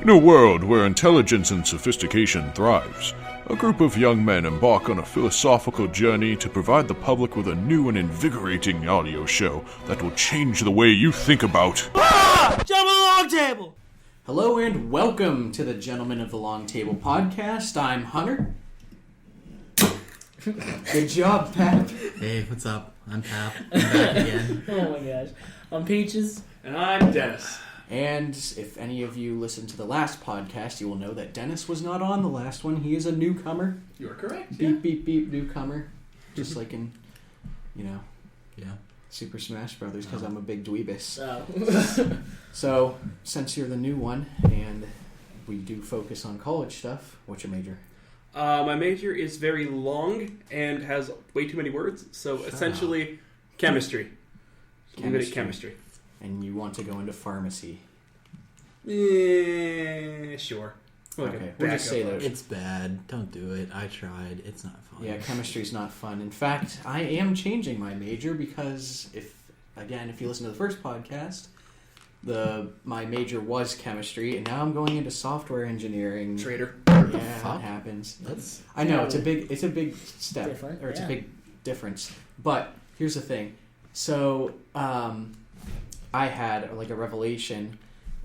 In a world where intelligence and sophistication thrives, a group of young men embark on a philosophical journey to provide the public with a new and invigorating audio show that will change the way you think about... Gentlemen of the Longtable! Hello and welcome to the Gentlemen of the Longtable podcast. I'm Hunter. Good job, Pat. Hey, what's up? I'm Pap. I'm back again. Oh my gosh. I'm Peaches. And I'm Dennis. And if any of you listened to the last podcast, you will know that Dennis was not on the last one. He is a newcomer. You are correct. Beep, beep, beep, newcomer. Just like in, Yeah. Super Smash Brothers, because I'm a big dweebus. Oh. So, since you're the new one, and we do focus on college stuff, what's your major? My major is very long and has way too many words, so essentially chemistry. I'm good at chemistry. And you want to go into pharmacy. Sure. Okay, we'll just say that. It's bad. Don't do it. I tried. It's not fun. Yeah, chemistry's not fun. In fact, I am changing my major because if you listen to the first podcast, my major was chemistry, and now I'm going into software engineering. Traitor. Yeah, that happens. I know it's a big step, Different, or it's a big difference. But here's the thing. So I had like a revelation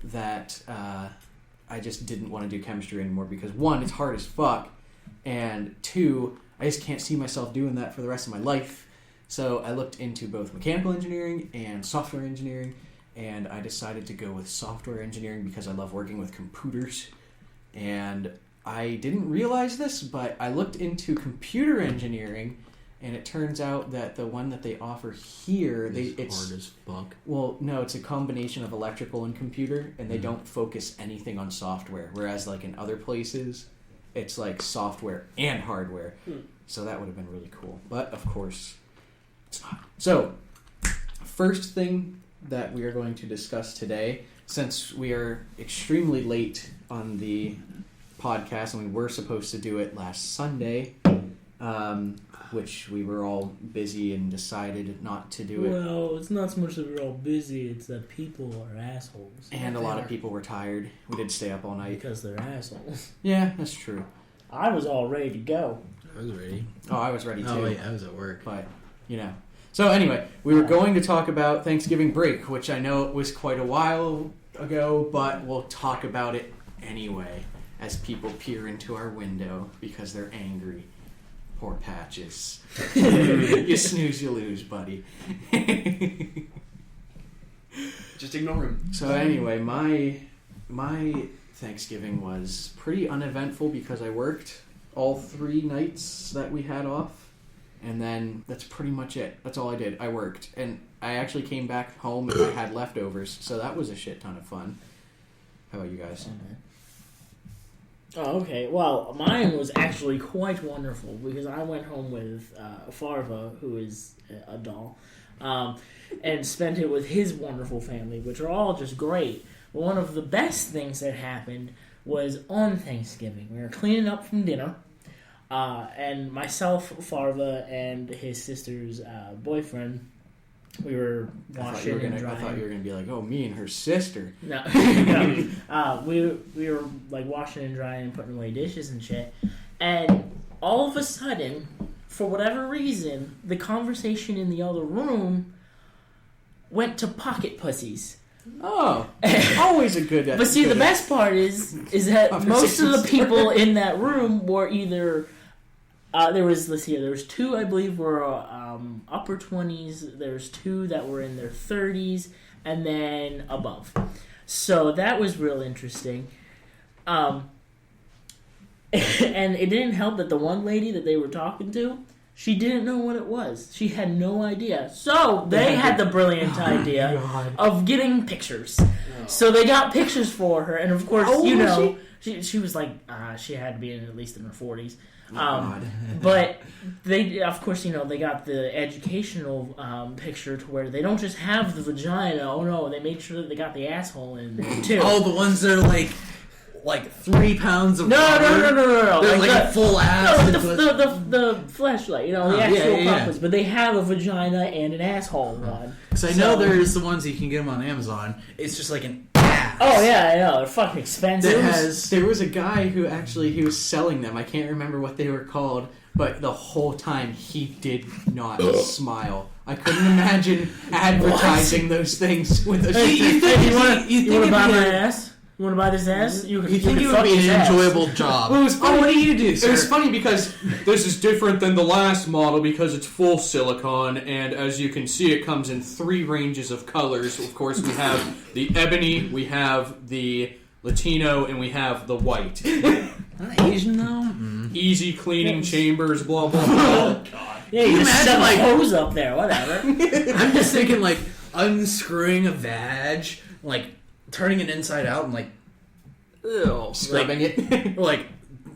that I just didn't want to do chemistry anymore because one, it's hard as fuck, and two, I just can't see myself doing that for the rest of my life. So I looked into both mechanical engineering and software engineering, and I decided to go with software engineering because I love working with computers. And I didn't realize this, but I looked into computer engineering, and it turns out that the one that they offer here, it's hard as fuck. Well, no, it's a combination of electrical and computer, and they don't focus anything on software. Whereas, like in other places, it's like software and hardware. So that would have been really cool. But of course, it's not. So, first thing that we are going to discuss today, since we are extremely late on the podcast, and we were supposed to do it last Sunday. Which we were all busy and decided not to do it. Well, it's not so much that we're all busy, it's that people are assholes. And a lot of people were tired. We did stay up all night. Because they're assholes. Yeah, that's true. I was all ready to go. I was ready. Oh, I was ready too. Oh, wait, I was at work. But, So anyway, we were going to talk about Thanksgiving break, which I know it was quite a while ago, but we'll talk about it anyway as people peer into our window because they're angry. Poor Patches. You snooze, you lose, buddy. Just ignore him. So anyway, my Thanksgiving was pretty uneventful because I worked all 3 nights that we had off. And then that's pretty much it. That's all I did. I worked. And I actually came back home and I had leftovers. So that was a shit ton of fun. How about you guys? Oh, okay. Well, mine was actually quite wonderful because I went home with Farva, who is a doll, and spent it with his wonderful family, which are all just great. But one of the best things that happened was on Thanksgiving. We were cleaning up from dinner, and myself, Farva, and his sister's boyfriend, we were washing and drying. I thought you were going to be like, oh, me and her sister. No. We were like washing and drying and putting away dishes and shit. And all of a sudden, for whatever reason, the conversation in the other room went to pocket pussies. Oh, always a good. But see, the best part is that most of the people in that room were either. There was 2 I believe were upper 20s. There's 2 that were in their 30s, and then above. So that was real interesting. And it didn't help that the one lady that they were talking to, she didn't know what it was. She had no idea. So they had the brilliant idea of getting pictures. Oh. So they got pictures for her, and of course, she was like, she had to be at least in her 40s. But they, of course, they got the educational picture to where they don't just have the vagina. Oh no, they made sure that they got the asshole in there too. Oh, the ones that are like 3 pounds of no. They're like a full ass. The fleshlight, the actual puppets. But they have a vagina and an asshole one. Because I know there's the ones you can get them on Amazon. It's just like an ass Oh yeah, I know. They're fucking expensive. There was a guy who actually he was selling them. I can't remember what they were called, but the whole time he did not smile. I couldn't imagine advertising those things with a. You want to buy my ass? You want to buy this ass? You think it would be an enjoyable job? Well, it was funny. What do you do, sir? It was funny because this is different than the last model because it's full silicone, and as you can see, it comes in 3 ranges of colors. Of course, we have the ebony, we have the Latino, and we have the white. Not Asian though. Easy cleaning chambers, blah blah blah. Oh God! Yeah, you just shove a hose up there, whatever. I'm just thinking like unscrewing a vag, like turning it inside out and like, ew, Scrubbing it. like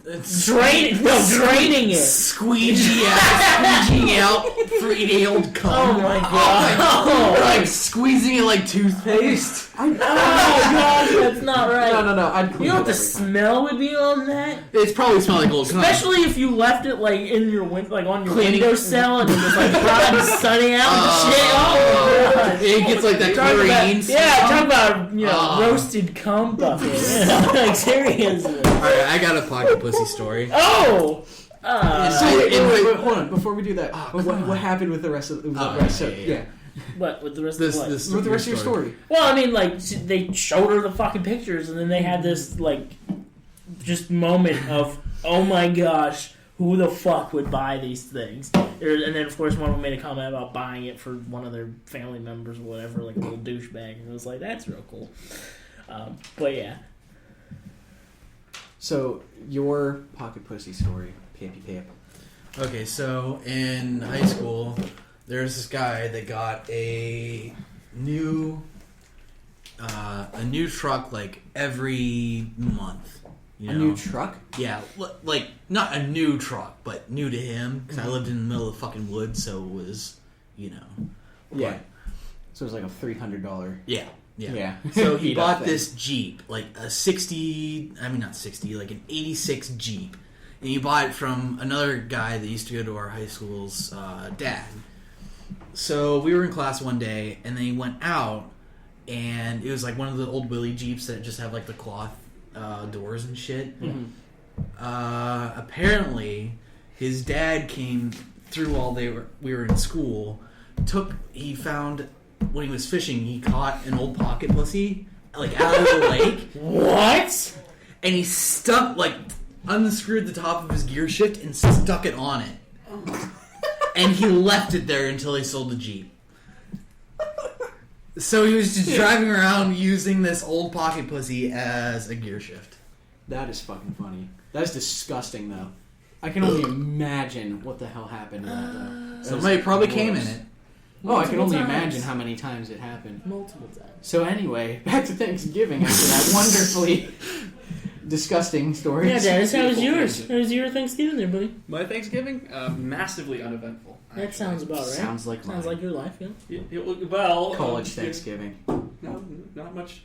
draining it. Squeegee out 3-day-old cum. Oh my god! Or like squeezing it like toothpaste. Oh gosh, that's not right. No. I'd clean You know it what the every time. smell would be on that? It's probably smell like old cum. Especially if you left it like in your like on your windowsill and it was like hot and sunny out and shit. Oh my god! It gets like that chlorine. Talk about roasted cum bucket. Like seriously. Alright, I got a pocket pussy story. Oh. Wait, hold on. Before we do that, what happened with the rest of the rest? yeah. What with the rest of what? With the rest of your story? Well, I mean, like they showed her the fucking pictures, and then they had this like just moment of, oh my gosh, who the fuck would buy these things? And then of course one of them made a comment about buying it for one of their family members or whatever, like a little douchebag, and it was like that's real cool. But yeah. So your pocket pussy story, Pappy Pap. Okay, so in high school, there's this guy that got a new truck like every month. You know? A new truck? Yeah, like not a new truck, but new to him because I lived in the middle of the fucking woods, so it was, you know. Yeah. But, So it was like a $300. yeah. So he bought this Jeep, like a like an 86 Jeep. And he bought it from another guy that used to go to our high school's dad. So we were in class one day, and then he went out, and it was like one of the old Willie Jeeps that just have like the cloth doors and shit. Mm-hmm. Apparently, his dad came through while we were in school. He found when he was fishing, he caught an old pocket pussy like out of the lake. What? And he unscrewed the top of his gear shift and stuck it on it. And he left it there until he sold the Jeep. So he was just driving around using this old pocket pussy as a gear shift. That is fucking funny. That is disgusting, though. I can only imagine what the hell happened to that, though. Somebody probably came in it. Oh, I can only Multiple times. imagine how many times it happened. Multiple times. So anyway, back to Thanksgiving after that wonderfully disgusting story. Yeah, Dennis, how was yours? How was your Thanksgiving there, buddy? My Thanksgiving, massively uneventful. That sounds about right. Sounds like Sounds mine. like your life, yeah. Well, College Thanksgiving. No, not much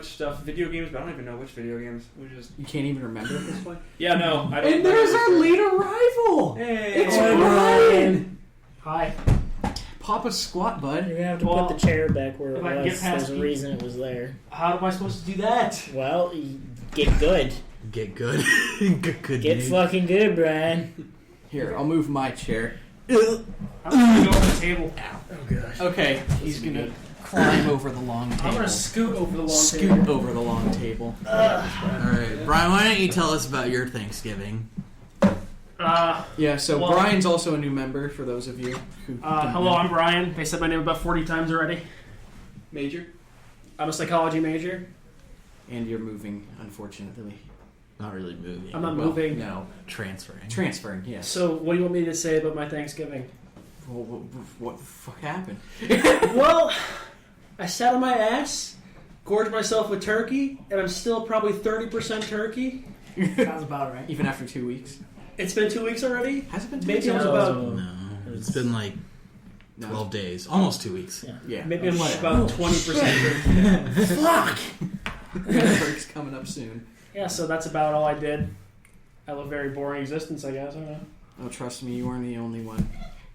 stuff. Video games, but I don't even know which video games. We just You can't even remember at this point? I don't. And there's our late arrival! Hey, It's Brian! Hi. Papa squat, bud. You're gonna have to Well, put the chair back where it if I can get was. past There's a you- reason it was there. how am I supposed to do that? Well, you get good. Get good. Good Get dude. fucking good, Brian. Here, I'll move my chair. I'm gonna go over the table. Oh gosh. Okay, he's gonna climb over the long table. I'm gonna scoot over the long scoot table. over the long table. Alright, Brian, why don't you tell us about your Thanksgiving? Yeah, so Well- Brian's also a new member for those of you who didn't Hello, know. I'm Brian. They said my name about 40 times already. Major. I'm a psychology major. And you're moving, unfortunately. Not really moving. I'm not Well, moving. No. Transferring. Transferring, yes. So, what do you want me to say about my Thanksgiving? Well, what the fuck happened? Well, I sat on my ass, gorged myself with turkey, and I'm still probably 30% turkey. Sounds about right. Even after 2 weeks? It's been 2 weeks already. Has it been 2 Maybe weeks? I was No. about No. It's been like No. 12 days. Almost 2 weeks. Yeah. maybe I'm Whatever. about 20% turkey. Fuck! Break's coming up soon. Yeah, so that's about all I did. I live a very boring existence, I guess. I don't know. Oh, trust me, you weren't the only one.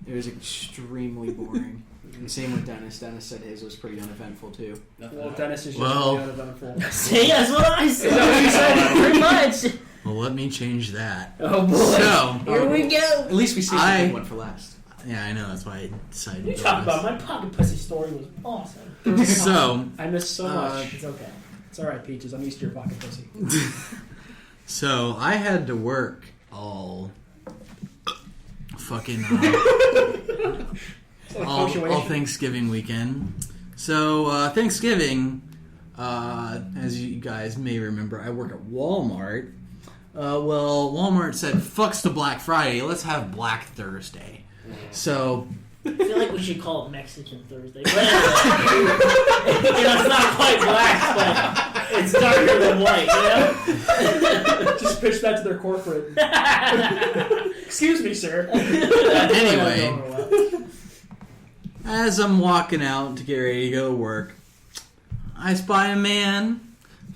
It was extremely boring. And same with Dennis. Dennis said his was pretty uneventful too. Well, Dennis is just Well- really uneventful. See, that's what I said. Pretty much. Well, let me change that. Oh boy. So, Here we go. At least we saved the good one for last. yeah, I know. That's why I decided You to talk go about my pocket pussy story was awesome. this. So, I missed so much. It's okay. It's all right, Peaches. I'm used to your pocket pussy. so I had to work all fucking all Thanksgiving weekend. So Thanksgiving, as you guys may remember, I work at Walmart. Well, Walmart said, "Fucks to Black Friday. Let's have Black Thursday." So I feel like we should call it Mexican Thursday. Whatever. It's not quite black, but it's darker than white, Just pitch that to their corporate. Excuse me, sir. anyway, as I'm walking out to get ready to go to work, I spy a man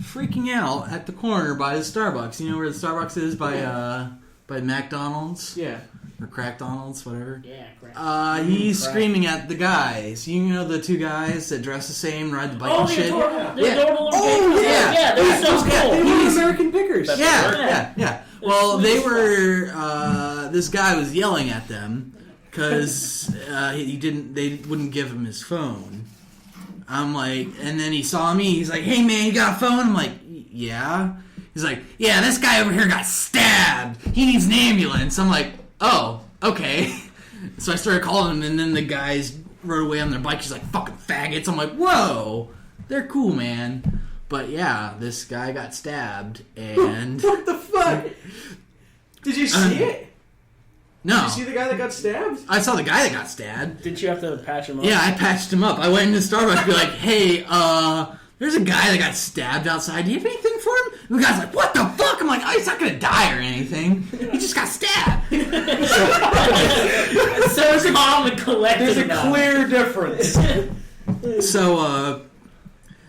freaking out at the corner by the Starbucks. You know where the Starbucks is by McDonald's? Yeah. Or Crackdonald's, whatever. Yeah, correct. He's screaming at the guys. You know the two guys that dress the same, ride the bike and shit? They're Yeah. adorable little Oh, babies. yeah. Yeah, they're so cool. They were American Pickers. Yeah. Well, they were. This guy was yelling at them because they wouldn't give him his phone. I'm like, and then he saw me. He's like, "Hey man, you got a phone?" I'm like, "Yeah." He's like, "Yeah, this guy over here got stabbed. He needs an ambulance." I'm like, "Oh, okay." So I started calling him, and then the guys rode away on their bikes. He's like, "Fucking faggots." I'm like, "Whoa, they're cool, man." But yeah, this guy got stabbed, and What the fuck? Did you see it? no, Did you see the guy that got stabbed? I saw the guy that got stabbed. Didn't you have to patch him up? Yeah, I patched him up. I went into Starbucks and be like, "Hey, there's a guy that got stabbed outside. Do you have anything for him?" And the guy's like, "What the fuck?" I'm like, "Oh, he's not gonna die or anything. He just got stabbed." So calm and collected. There's a clear difference. So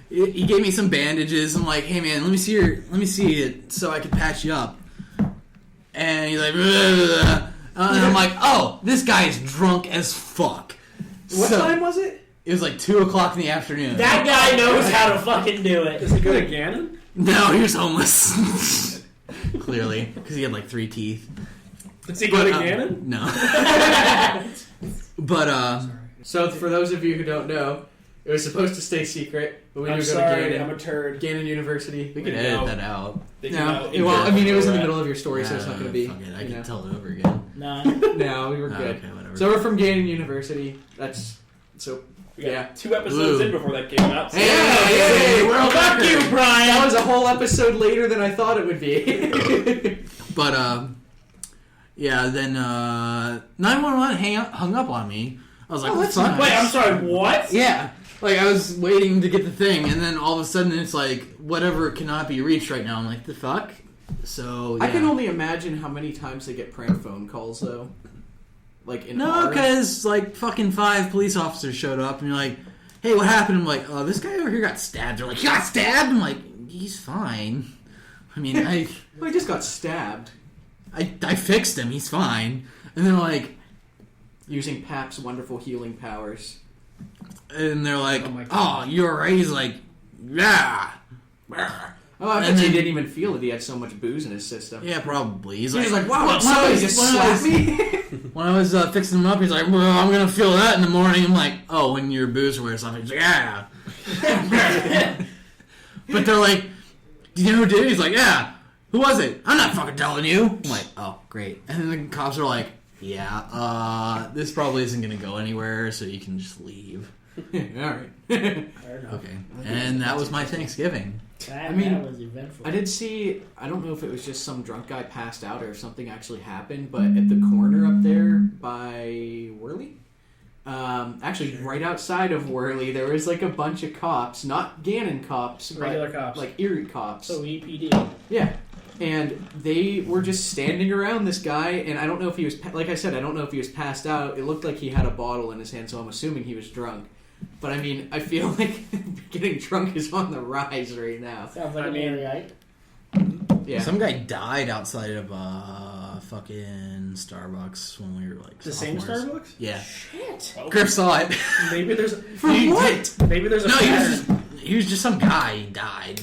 he gave me some bandages. I'm like, "Hey man, let me see it so I can patch you up." And he's like, "Blah, blah, blah." And I'm like, "Oh, this guy is drunk as fuck." What time was it? It was like 2:00 in the afternoon. That guy knows how to fucking do it. Is he good at Gannon? No, he was homeless. Clearly, because he had like 3 teeth. Is he good at Gannon? No. But So for those of you who don't know, it was supposed to stay secret, but we I'm knew to go sorry, to I'm Gannon. a turd. Gannon University. we could edit that out. No, well, I mean, it was in the middle of your story, so it's not going to be. Fuck it, I you can know. tell it over again. No. No, we were Oh, good. okay, whatever. So we're from Gannon University. That's so. We got Yeah. 2 episodes Ooh. in before that came out. So Hey, we're all Fuck you, Brian. That was a whole episode later than I thought it would be. But yeah. Then 911 hung up on me. I was like, Oh, "What that's the fuck?" nice. Wait, I'm sorry, what? Yeah. Like, I was waiting to get the thing, and then all of a sudden it's like, whatever cannot be reached right now. I'm like, the fuck? So, yeah. I can only imagine how many times they get prank phone calls, though. Like, in No, our- because, like, fucking 5 police officers showed up, and you're like, "Hey, what happened?" I'm like, "Oh, this guy over here got stabbed." They're like, "He got stabbed?" I'm like, "He's fine." I mean, Well, he just got stabbed. I fixed him. He's fine. And they're like, Using Pap's wonderful healing powers. and they're like, Oh my "Oh, God. you're right." He's like, "Yeah." Oh, I And bet he then- didn't even feel it. He had so much booze in his system. Yeah, probably. He's He was like, wow, "When somebody I was- just when I was- slapped me. When I was fixing him up, he's like, "Well, I'm gonna feel that in the morning." I'm like, "Oh, when your booze wears off." He's like, "Yeah." But they're like, "Do you know who did it?" He's like, "Yeah." "Who was it?" "I'm not fucking telling you." I'm like, "Oh, great." And then the cops are like, "Yeah, this probably isn't gonna go anywhere, so you can just leave." All right. Fair enough. Okay. And that was my Thanksgiving. That, I mean, that was eventful. I did see, I don't know if it was just some drunk guy passed out or if something actually happened, but at the corner up there by Worley, actually right outside of Worley, there was like a bunch of cops, not Gannon cops, but Regular cops. like Erie cops. So EPD. Yeah. And they were just standing around this guy, and I don't know if he was, like I said, I don't know if he was passed out. It looked like he had a bottle in his hand, so I'm assuming he was drunk. But I mean, I feel like getting drunk is on the rise right now. Sounds like I an mean- Ariite. Yeah. Some guy died outside of fucking Starbucks when we were like The same sophomores. Starbucks? Yeah. Shit. Griff saw it. Maybe there's For what? Maybe there's a No, pattern. he was just some guy. He died.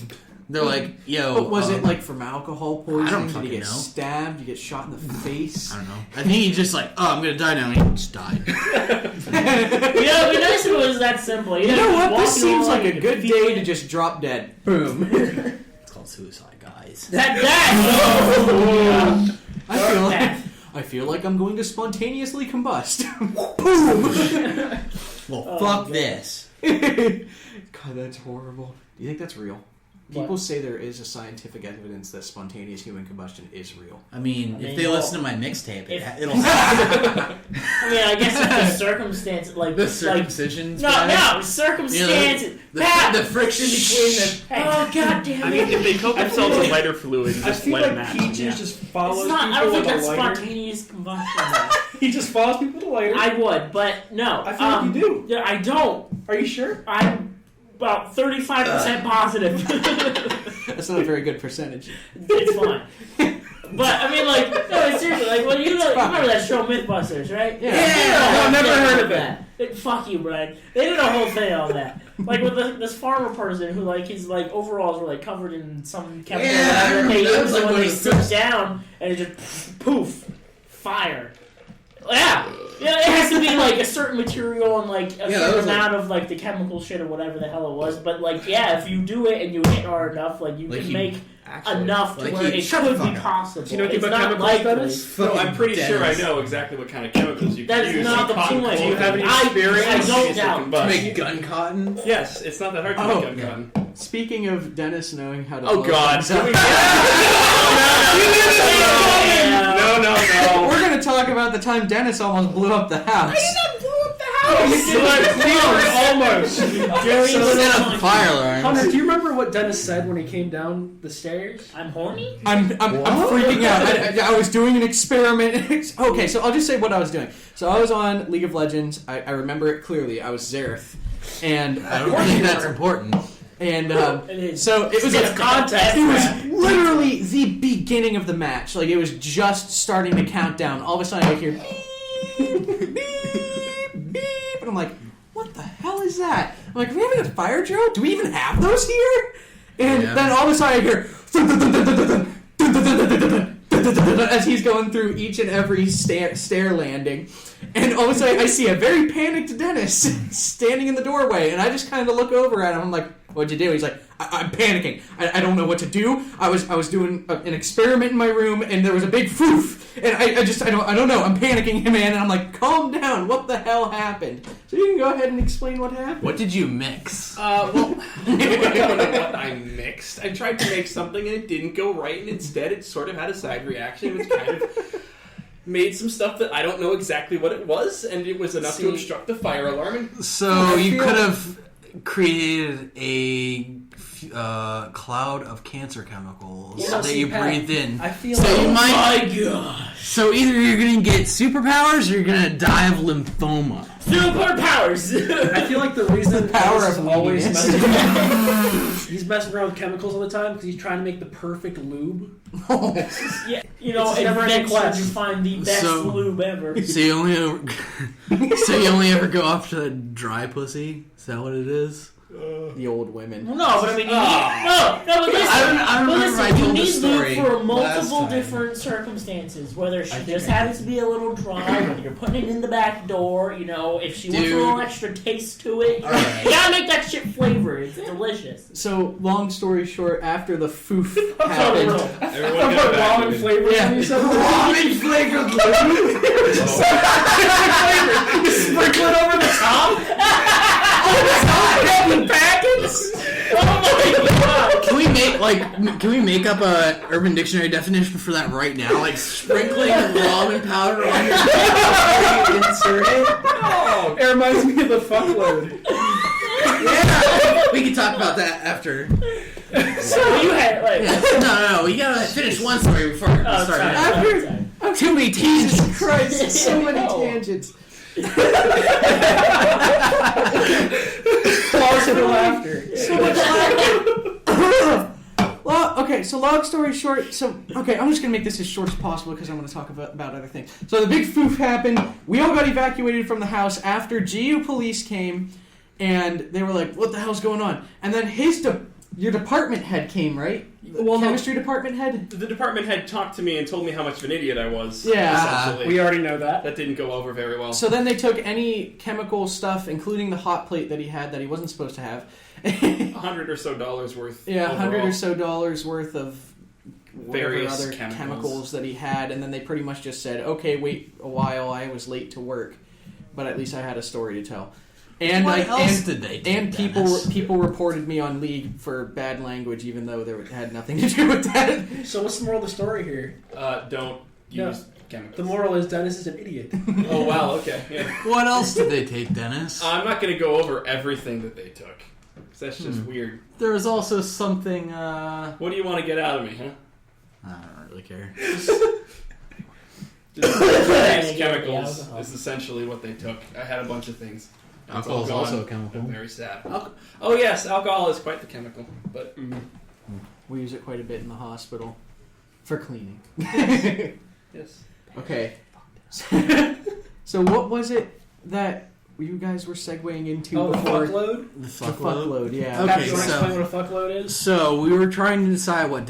They're like, yo. But was it like from alcohol poisoning? I don't Did fucking he get know. stabbed? Did he get shot in the face? I don't know. I think he just like, oh, I'm gonna die now. And he just died. It'd be nice if it was that simple. You know what? This seems like a good good day to just drop dead. Boom. It's called suicide, guys. That. I feel like I'm going to spontaneously combust. Well, fuck this. God, that's horrible. Do you think that's real? People What? say there is a scientific evidence that spontaneous human combustion is real. I mean, if they listen to my mixtape, it'll I mean, I guess it's the circumstance, like the circumcisions. no, circumstances. Pat! The friction between the. Oh god damn it! I mean, if they coat themselves in lighter fluid, I just feel let them like at Peaches them, yeah. just follows It's not. I people don't think with a that's lighter. spontaneous combustion. Though. He just follows people with a lighter. I would, but no. I feel like you do. Yeah, I don't. Are you sure? I'm about 35% positive. That's not a very good percentage. It's fine. But I mean, like, no, seriously, like, well, you remember that show MythBusters, right? Yeah. I've never heard of that. Fuck you, Brian. They did a whole thing on that. Like with this farmer person who, like, his like overalls were like covered in some chemical. Yeah, I and they remember that use was it like when one they of the sit first- down and it just poof, fire. Yeah. Yeah, it has to be like a certain material and like a Yeah, that certain was, like- amount of like the chemical shit or whatever the hell it was. But like, yeah, if you do it and you hit hard enough, like you Like can you- make Actually, enough to like where he- it shut the could be fuck up. possible. Do you know It's anything not about chemicals, likely. Dennis? No, I'm pretty sure I Dennis. know exactly what kind of chemicals you That can is use. not the Cotton point. clothing. Do you have any I experience? don't Used to doubt. combust. Make gun cotton. Yes, it's not that hard to Oh. make gun. Speaking of Dennis knowing how to Oh blow God! things up, No. we're going to talk about the time Dennis almost blew up the house. Almost. Set up fire alarms. Hunter, do you remember what Dennis said when he came down the stairs? I'm horny. I'm freaking out. I was doing an experiment. Okay, so I'll just say what I was doing. So I was on League of Legends. I remember it clearly. I was Xerath. And I don't think that's important. And It is. so it was It's a context. It was literally the beginning of the match. Like it was just starting to count down. All of a sudden I hear beep, beep, beep, and I'm like, what the hell is that? I'm like, are we having a fire drill? Do we even have those here? And Yeah. then all of a sudden I hear as he's going through each and every stair landing. And all of a sudden I see a very panicked Dennis standing in the doorway, and I just kind of look over at him. I'm like, what'd you do? He's like, I'm panicking. I don't know what to do. I was doing an experiment in my room, and there was a big foof, and I don't know. I'm panicking, man. And I'm like, calm down. What the hell happened? So you can go ahead and explain what happened. What did you mix? Well, I don't know what I mixed. I tried to make something and it didn't go right, and instead it sort of had a side reaction. It was kind of made some stuff that I don't know exactly what it was, and it was enough to obstruct the fire alarm. And So you could have created a cloud of cancer chemicals Yeah, that see, you Pat, breathed in. I feel So like you might. My God. So either you're gonna get superpowers or you're gonna die of lymphoma. Superpowers. I feel like the reason The power Dennis of is always weediness. messing he's messing around with chemicals all the time because he's trying to make the perfect lube. Yeah, you know, It's never any eventually quest. you find the best So- lube ever. So you only ever go after the dry pussy? Is that what it is? The old women. No, but I mean, you need, no, but listen, I but remember listen, I you told need this story lube for last multiple time. different circumstances. Whether she I think just I happens to be a little dry, whether you're putting it in the back door, you know, if she wants a Dude. little extra taste to it, Alright. you gotta make that shit flavored. It's delicious. So, long story short, after the foof For happened, real. everyone I got put back to ramen it. flavors Yeah. in you, so Ramen flavored you sprinkle it over the top. Oh my God. Can we make up a Urban Dictionary definition for that right now? Like sprinkling ramen powder on your before you insert it? It reminds me of the fuckload. Yeah, we can talk about that after. So you had like. No, we gotta finish one story before we Oh, start. sorry. After- Too many tangents. Christ, so many No. tangents. Pause for laughter. So much laughter. Okay, so long story short, I'm just going to make this as short as possible because I want to talk about other things. So the big foof happened. We all got evacuated from the house after GU police came, and they were like, what the hell's going on? And then your department head came, right? Well, chemistry department head? The department head talked to me and told me how much of an idiot I was. Yeah. Essentially. We already know that. That didn't go over very well. So then they took any chemical stuff, including the hot plate that he had that he wasn't supposed to have. $100 or so worth. Yeah, overall. $100 or so worth of whatever Various other chemicals that he had, and then they pretty much just said, "Okay, wait a while. I was late to work, but at least I had a story to tell." And What else did they do, And Dennis? people reported me on League for bad language, even though there had nothing to do with that. So what's the moral of the story here? Don't use chemicals. The moral is Dennis is an idiot. Oh, wow, okay. Yeah. What else did they take, Dennis? I'm not going to go over everything that they took. 'Cause that's just weird. There was also something. What do you want to get out of me, huh? I don't really care. Just various chemicals is essentially what they took. I had a bunch of things. It's Alcohol all is gone. also a chemical. I'm very sad. Oh yes, alcohol is quite the chemical, but We use it quite a bit in the hospital for cleaning. yes. Okay. So what was it that you guys were segueing into Oh, the before? fuckload? The The fuckload. fuckload, yeah. Okay, Pat, you want to so- explain what a fuckload is? So we were trying to decide what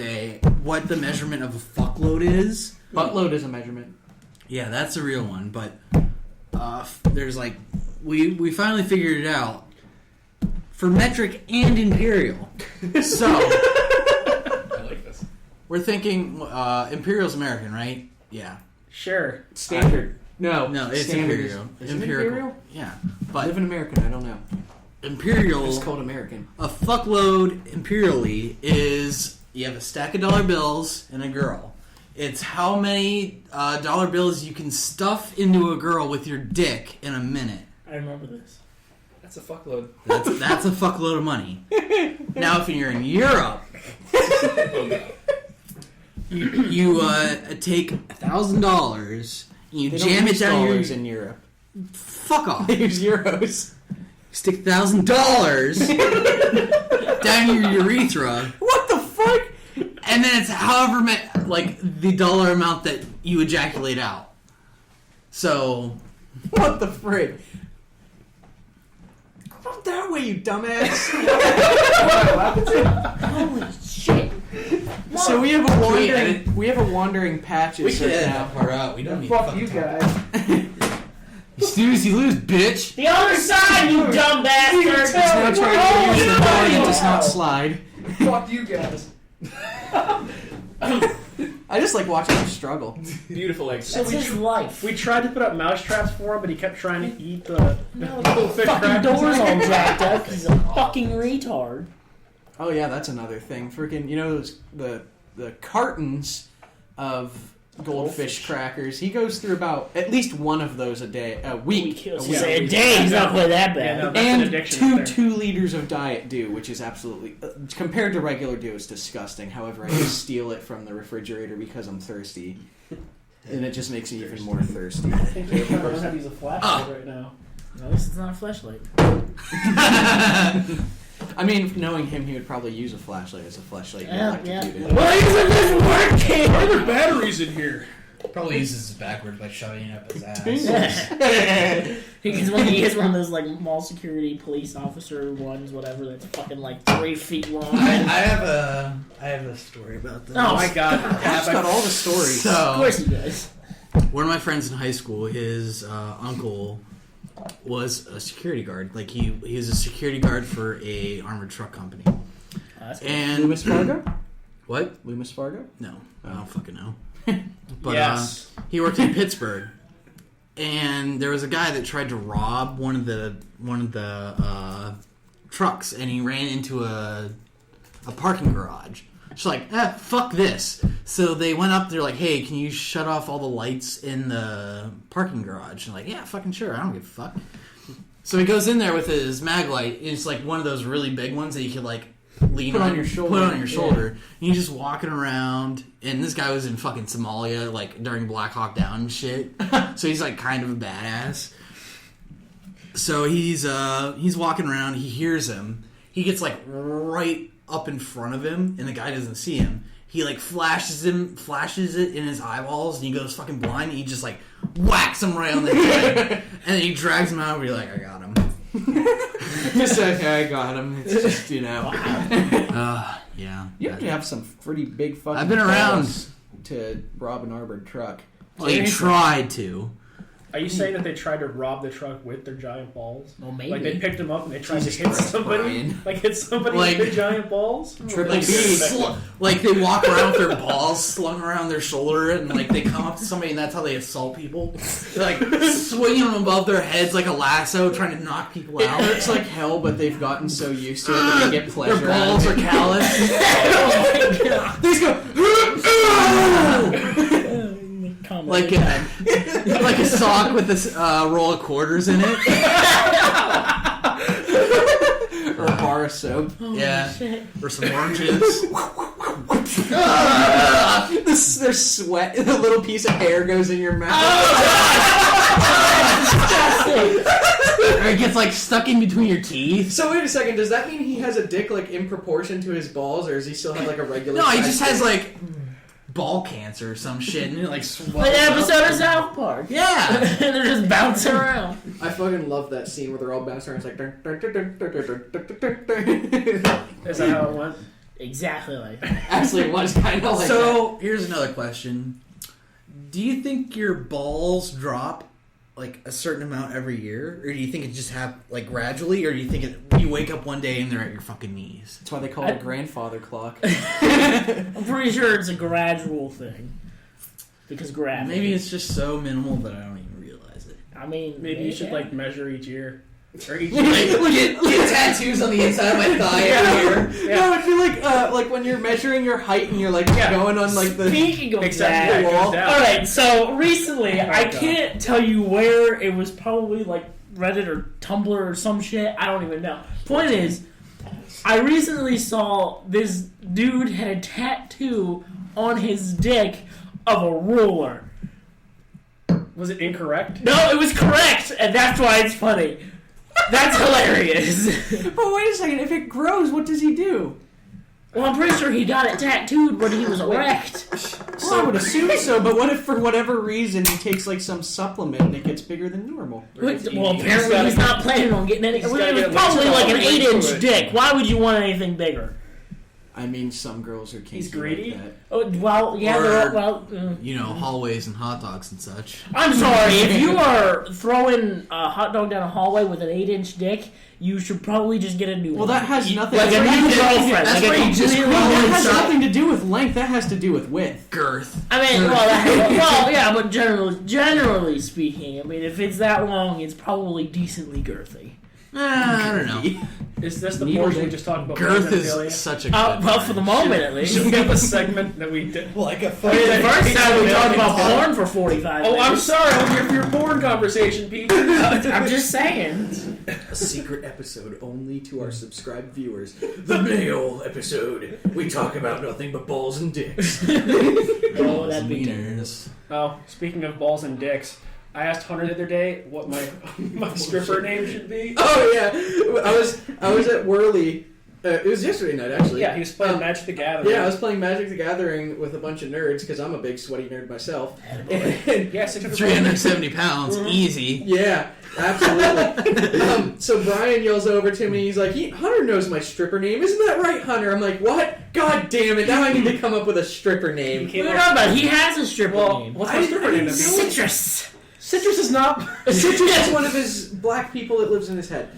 the measurement of a fuckload is. Buttload is a measurement. Yeah, that's a real one, but there's like we finally figured it out for metric and imperial. So I like this. we're thinking imperial's American, right? Yeah. Sure. Standard. No, it's standard imperial. Is it imperial? Yeah, I but live in American. I don't know. imperial. It's called American. A fuckload imperially is you have a stack of dollar bills and a girl. It's how many dollar bills you can stuff into a girl with your dick in a minute. I remember this. That's a fuckload. That's a fuckload of money. Now, if you're in Europe, Oh, God. you take $1,000 and you They don't jam it use down your. dollars in Europe. Fuck off. They use euros. Stick $1,000 down your urethra. What the fuck? And then it's however like the dollar amount that you ejaculate out. So What the frig? Not that way, you dumbass. Holy shit! So we have a wandering we patches can right edit now. that part out. We don't need Fuck to you fucking talk. guys. You snooze, you lose, bitch. The other side, you dumb bastard! He's now trying to use the door that does not slide. Fuck you guys. I just like watching him struggle. Beautiful egg. That's his life. We tried to put up mouse traps for him, but he kept trying to eat the No, little the fish fucking crackers. door's all jacked up. He's a fucking retard. Oh yeah, that's another thing. Freaking, you know those the cartons of goldfish crackers. He goes through about at least one of those a week. I was A gonna week. say a day. He's not quite that bad. Yeah, no. That's an And addiction right there. 2 liters of Diet Dew, which is absolutely compared to regular Dew, it's disgusting. However, I just steal it from the refrigerator because I'm thirsty, and it just makes me even more thirsty. I think you're trying to learn how to use a flashlight right now. No, this is not a flashlight. I mean, knowing him, he would probably use a flashlight as a flashlight. Yeah, electrocuted. Why isn't this working? Why are there batteries in here? Probably uses it backwards by shoving it up his ass. He has one of those like mall security police officer ones, whatever. That's fucking like 3 feet long. I have a story about this. Oh my god. I've got all the stories. Of course So, he does. one of my friends in high school, his uncle was a security guard. Like he was a security guard for a armored truck company. That's cool. And Loomis Fargo? what? Loomis Fargo? No, I don't fucking know. But Yes. he worked in Pittsburgh, and there was a guy that tried to rob one of the trucks, and he ran into a parking garage. She's like, fuck this. So they went up there like, hey, can you shut off all the lights in the parking garage? And like, yeah, fucking sure. I don't give a fuck. So he goes in there with his mag light. It's like one of those really big ones that you could like lean Put on your shoulder. Put on your shoulder. And he's just walking around. And this guy was in fucking Somalia, like during Black Hawk Down and shit. So he's like kind of a badass. So he's walking around. He hears him. He gets like right up in front of him, and the guy doesn't see him. He like flashes it in his eyeballs, and he goes fucking blind. And he just like whacks him right on the head, and then he drags him out. And be like, I got him. Just okay, I got him. It's just Yeah. You have to have some pretty big fucking. I've been around to rob an armored truck. They tried to. Are you saying that they tried to rob the truck with their giant balls? Well, maybe. Like they picked them up and they tried Jesus to hit Christ, somebody? Brian. Like hit somebody Like- with their giant balls? Like they walk around with their balls slung around their shoulder, and like they come up to somebody, and that's how they assault people. They're like swinging them above their heads like a lasso, trying to knock people It out. hurts like hell, but they've gotten so used to it that they get pleasure. Their balls are calloused. They just go like a sock with a roll of quarters in it. Or a bar of soap. Yeah, or some oranges. Their sweat, a little piece of hair goes in your mouth. Or it gets like stuck in between your teeth. So wait a second, does that mean he has a dick like in proportion to his balls, or does he still have like a regular? No, he size just has dick? like ball cancer or some shit, and it like swells Like an up. episode of South Park. Yeah. And they're just bouncing around. I fucking love that scene where they're all bouncing around. It's like dun, dun, dun, dun, dun, dun, dun, dun, dun. Is that how it went? Exactly like that. Actually, it was kind of like that. So here's another question: do you think your balls drop like a certain amount every year, or do you think it just happens like gradually, or do you think you wake up one day and they're at your fucking knees? That's why they call it a grandfather clock. I'm pretty sure it's a gradual thing. Because gravity. Maybe it's just so minimal that I don't even realize it. I mean, Maybe you should like measure each year. Or each Get tattoos on the inside of my thigh every year. No, it'd be like when you're measuring your height and you're like going on like the. Speaking of Except that, that goes down. alright, so recently, I God. can't tell you where it was, probably like Reddit or Tumblr or some shit, I don't even know. Point is, I recently saw this dude had a tattoo on his dick of a ruler. Was it incorrect? No, it was correct, and that's why it's funny. That's hilarious. But wait a second, if it grows, what does he do? Well, I'm pretty sure he got it tattooed when he was erect. Well, I would assume so, but what if for whatever reason he takes like some supplement and it gets bigger than normal? Well, apparently he's not planning on getting any. He's Well, gotta it get was probably like an link to 8-inch it. dick. Why would you want anything bigger? I mean, some girls are kinky. He's greedy? Like that. Oh, well, yeah, Or- You know, hallways and hot dogs and such. I'm sorry. If you are throwing a hot dog down a hallway with an 8-inch dick, you should probably just get a new Well, one. that has nothing. Like a that's new right. girlfriend. that's Like where a you just completely No, that new has son. nothing to do with length. That has to do with width. Girth. I mean, well, yeah, but generally speaking, I mean, if it's that long, it's probably decently girthy. I don't know. Is this the Needle portion we dick. just talked about? Girth pedophilia? is such a good Well, for the moment at least. Should we have a segment that we did? Like a I mean, the first time we talked about porn. porn for 45 Oh, minutes. I'm sorry. I'm here for your porn conversation, Peter. I'm just saying. A secret episode only to our subscribed viewers. The male episode. We talk about nothing but balls and dicks. Oh, that'd be Wieners. Oh, speaking of balls and dicks, I asked Hunter the other day what my stripper name should be. Oh yeah, I was at Whirly. It was yesterday night actually. Yeah, he was playing Magic the Gathering. Yeah, I was playing Magic the Gathering with a bunch of nerds because I'm a big sweaty nerd myself. And, Yeah, 600 370 pounds, easy. yeah, absolutely. So Brian yells over to me. He's like, "Hunter knows my stripper name, isn't that right, Hunter?" I'm like, "What? God damn it! Now I need to come up with a stripper name." What are you talking about? He has a stripper name. What's my stripper name? Citrus. Citrus is not. Citrus is one of his black people that lives in his head.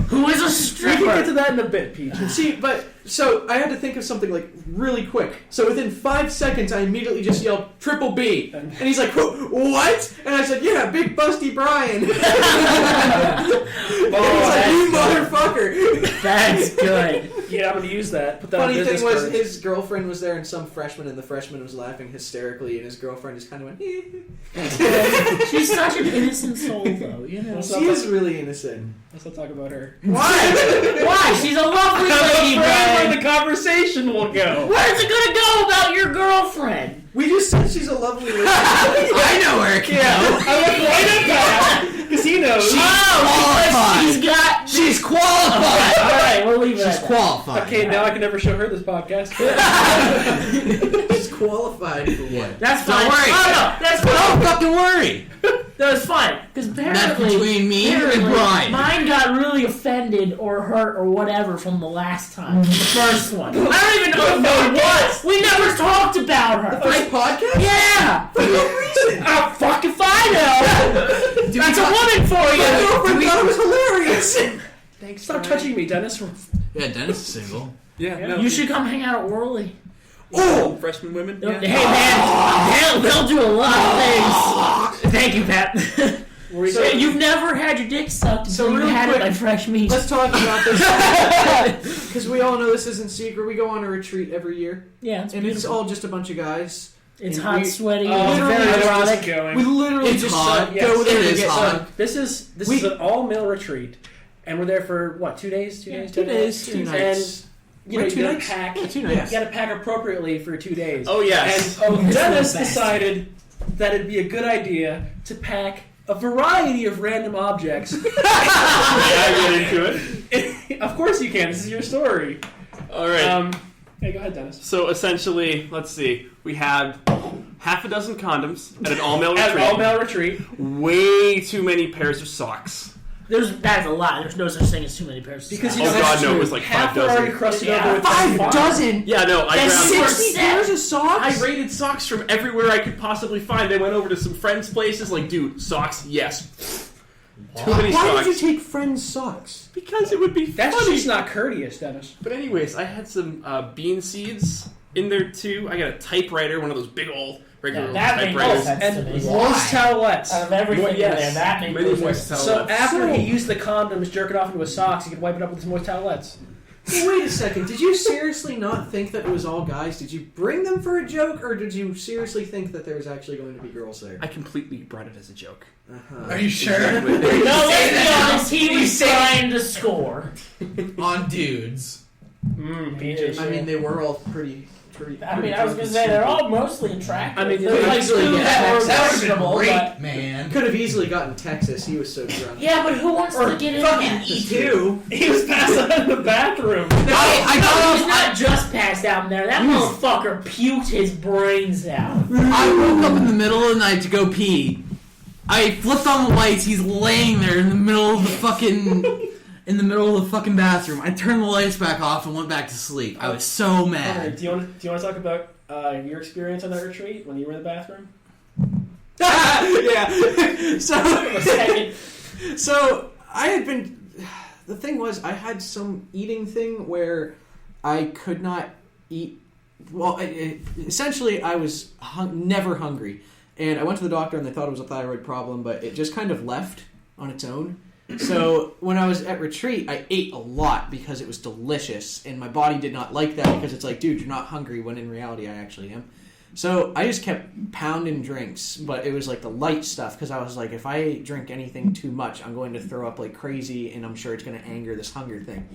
Who is a We can get to stripper? that in a bit, Peach. See, but so I had to think of something like really quick. So within 5 seconds, I immediately just yelled "Triple B," and he's like, "What?" And I said, "Yeah, Big Busty Brian." And he's like, "You motherfucker!" That's good. Yeah, I'm gonna use that. Put that on Funny business thing was, cards. his girlfriend was there and some freshman, and the freshman was laughing hysterically, and his girlfriend just kind of went. She's such an innocent soul, though. You know. She is really innocent. Let's not talk about her. Why? Why? She's a lovely lady, I'm afraid where Brian. the conversation will go. Where's it gonna go about your girlfriend? We just said she's a lovely lady. I know where it can go. I look right at that because he knows. Oh, because qualified. she's got She's She's qualified. All right, we'll leave it. She's at that. qualified. Okay, now I can never show her this podcast. She's qualified for what? That's fine. Don't worry. Oh, no, that's fine. Don't fucking worry. No, it's fine. Because That's apparently, between me and Brian. mine got really offended or hurt or whatever from the last time, from the first one. I don't even know what it was. We never talked about her. First podcast? Yeah. For no reason. Fuck if I know. That's a woman for My you. girlfriend thought it was hilarious. Thanks. Stop touching me, Dennis. Yeah, Dennis is single. Yeah, no. You should come hang out at Worley. Oh, freshman women. Yeah. Hey man, they'll do a lot of things. Thank you, Pat. So you've never had your dick sucked until you really had quick, it by fresh meat. Let's talk about this. Because we all know this isn't secret. We go on a retreat every year. Yeah, it's And beautiful. it's all just a bunch of guys. It's and hot, we- sweaty, literally very just erotic. We literally It's just hot. Yes. go there It to is get hot. some. This is an all-male retreat, and we're there for what? 2 days? 2 days? 2 days, 2 nights. And you know, Wait, 2 you gotta nights? pack. Yeah, 2 You nights. gotta pack appropriately for 2 days. Oh yes. And Dennis the best. decided that it'd be a good idea to pack a variety of random objects. I get into it. Of course you can. This is your story. All right. Hey, go ahead, Dennis. So essentially, let's see. We had half a dozen condoms at an all-male At retreat. an all-male retreat. Way too many pairs of socks. That's a lot. There's no such thing as too many pairs. Because of you Oh know, god, that's no! It true. was like Half 5 are already dozen. crusted Yeah. over with 5 fine. dozen? Yeah, no. I That's grabbed. 60 pairs of socks? I raided socks from everywhere I could possibly find. I went over to some friends' places. Like, dude, socks, yes. Too many Why socks. did you take friends' socks? Because it would be That's funny. just not courteous, Dennis. But anyways, I had some bean seeds in there too. I got a typewriter, one of those big old regular Yeah, that makes typewriters. sense to me. And moist towelettes. Out of everything in there, that makes Many no moist sense. So towelettes. after he used the condoms, jerking off into his socks, he could wipe it up with his moist towelettes. Wait a second. Did you seriously not think that it was all guys? Did you bring them for a joke, or did you seriously think that there was actually going to be girls there? I completely brought it as a joke. Are you sure? No, let's be honest. He was trying to score. On dudes. Peaches. I mean, they were all pretty. I mean, I was gonna say they're all mostly attractive. I mean, there's they like easily two get that were access. That would have questionable, been but great, man. Could have easily gotten Texas. He was so drunk. yeah, but who wants to get in Fucking that? E2. He was passed out in the bathroom. No, I got he's not just passed out in there. That motherfucker puked his brains out. I woke up in the middle of the night to go pee. I flipped on the lights. He's laying there in the middle of the fucking bathroom. I turned the lights back off and went back to sleep. I was so Alright, mad. do you want to talk about your experience on that retreat when you were in the bathroom? Yeah. A second. So I had been. The thing was, I had some eating thing where I could not eat. Well, essentially, I was never hungry, and I went to the doctor, and they thought it was a thyroid problem, but it just kind of left on its own. So when I was at retreat, I ate a lot because it was delicious, and my body did not like that because it's like, dude, you're not hungry, when in reality I actually am. So I just kept pounding drinks, but it was like the light stuff because I was like, if I drink anything too much, I'm going to throw up like crazy, and I'm sure it's going to anger this hunger thing.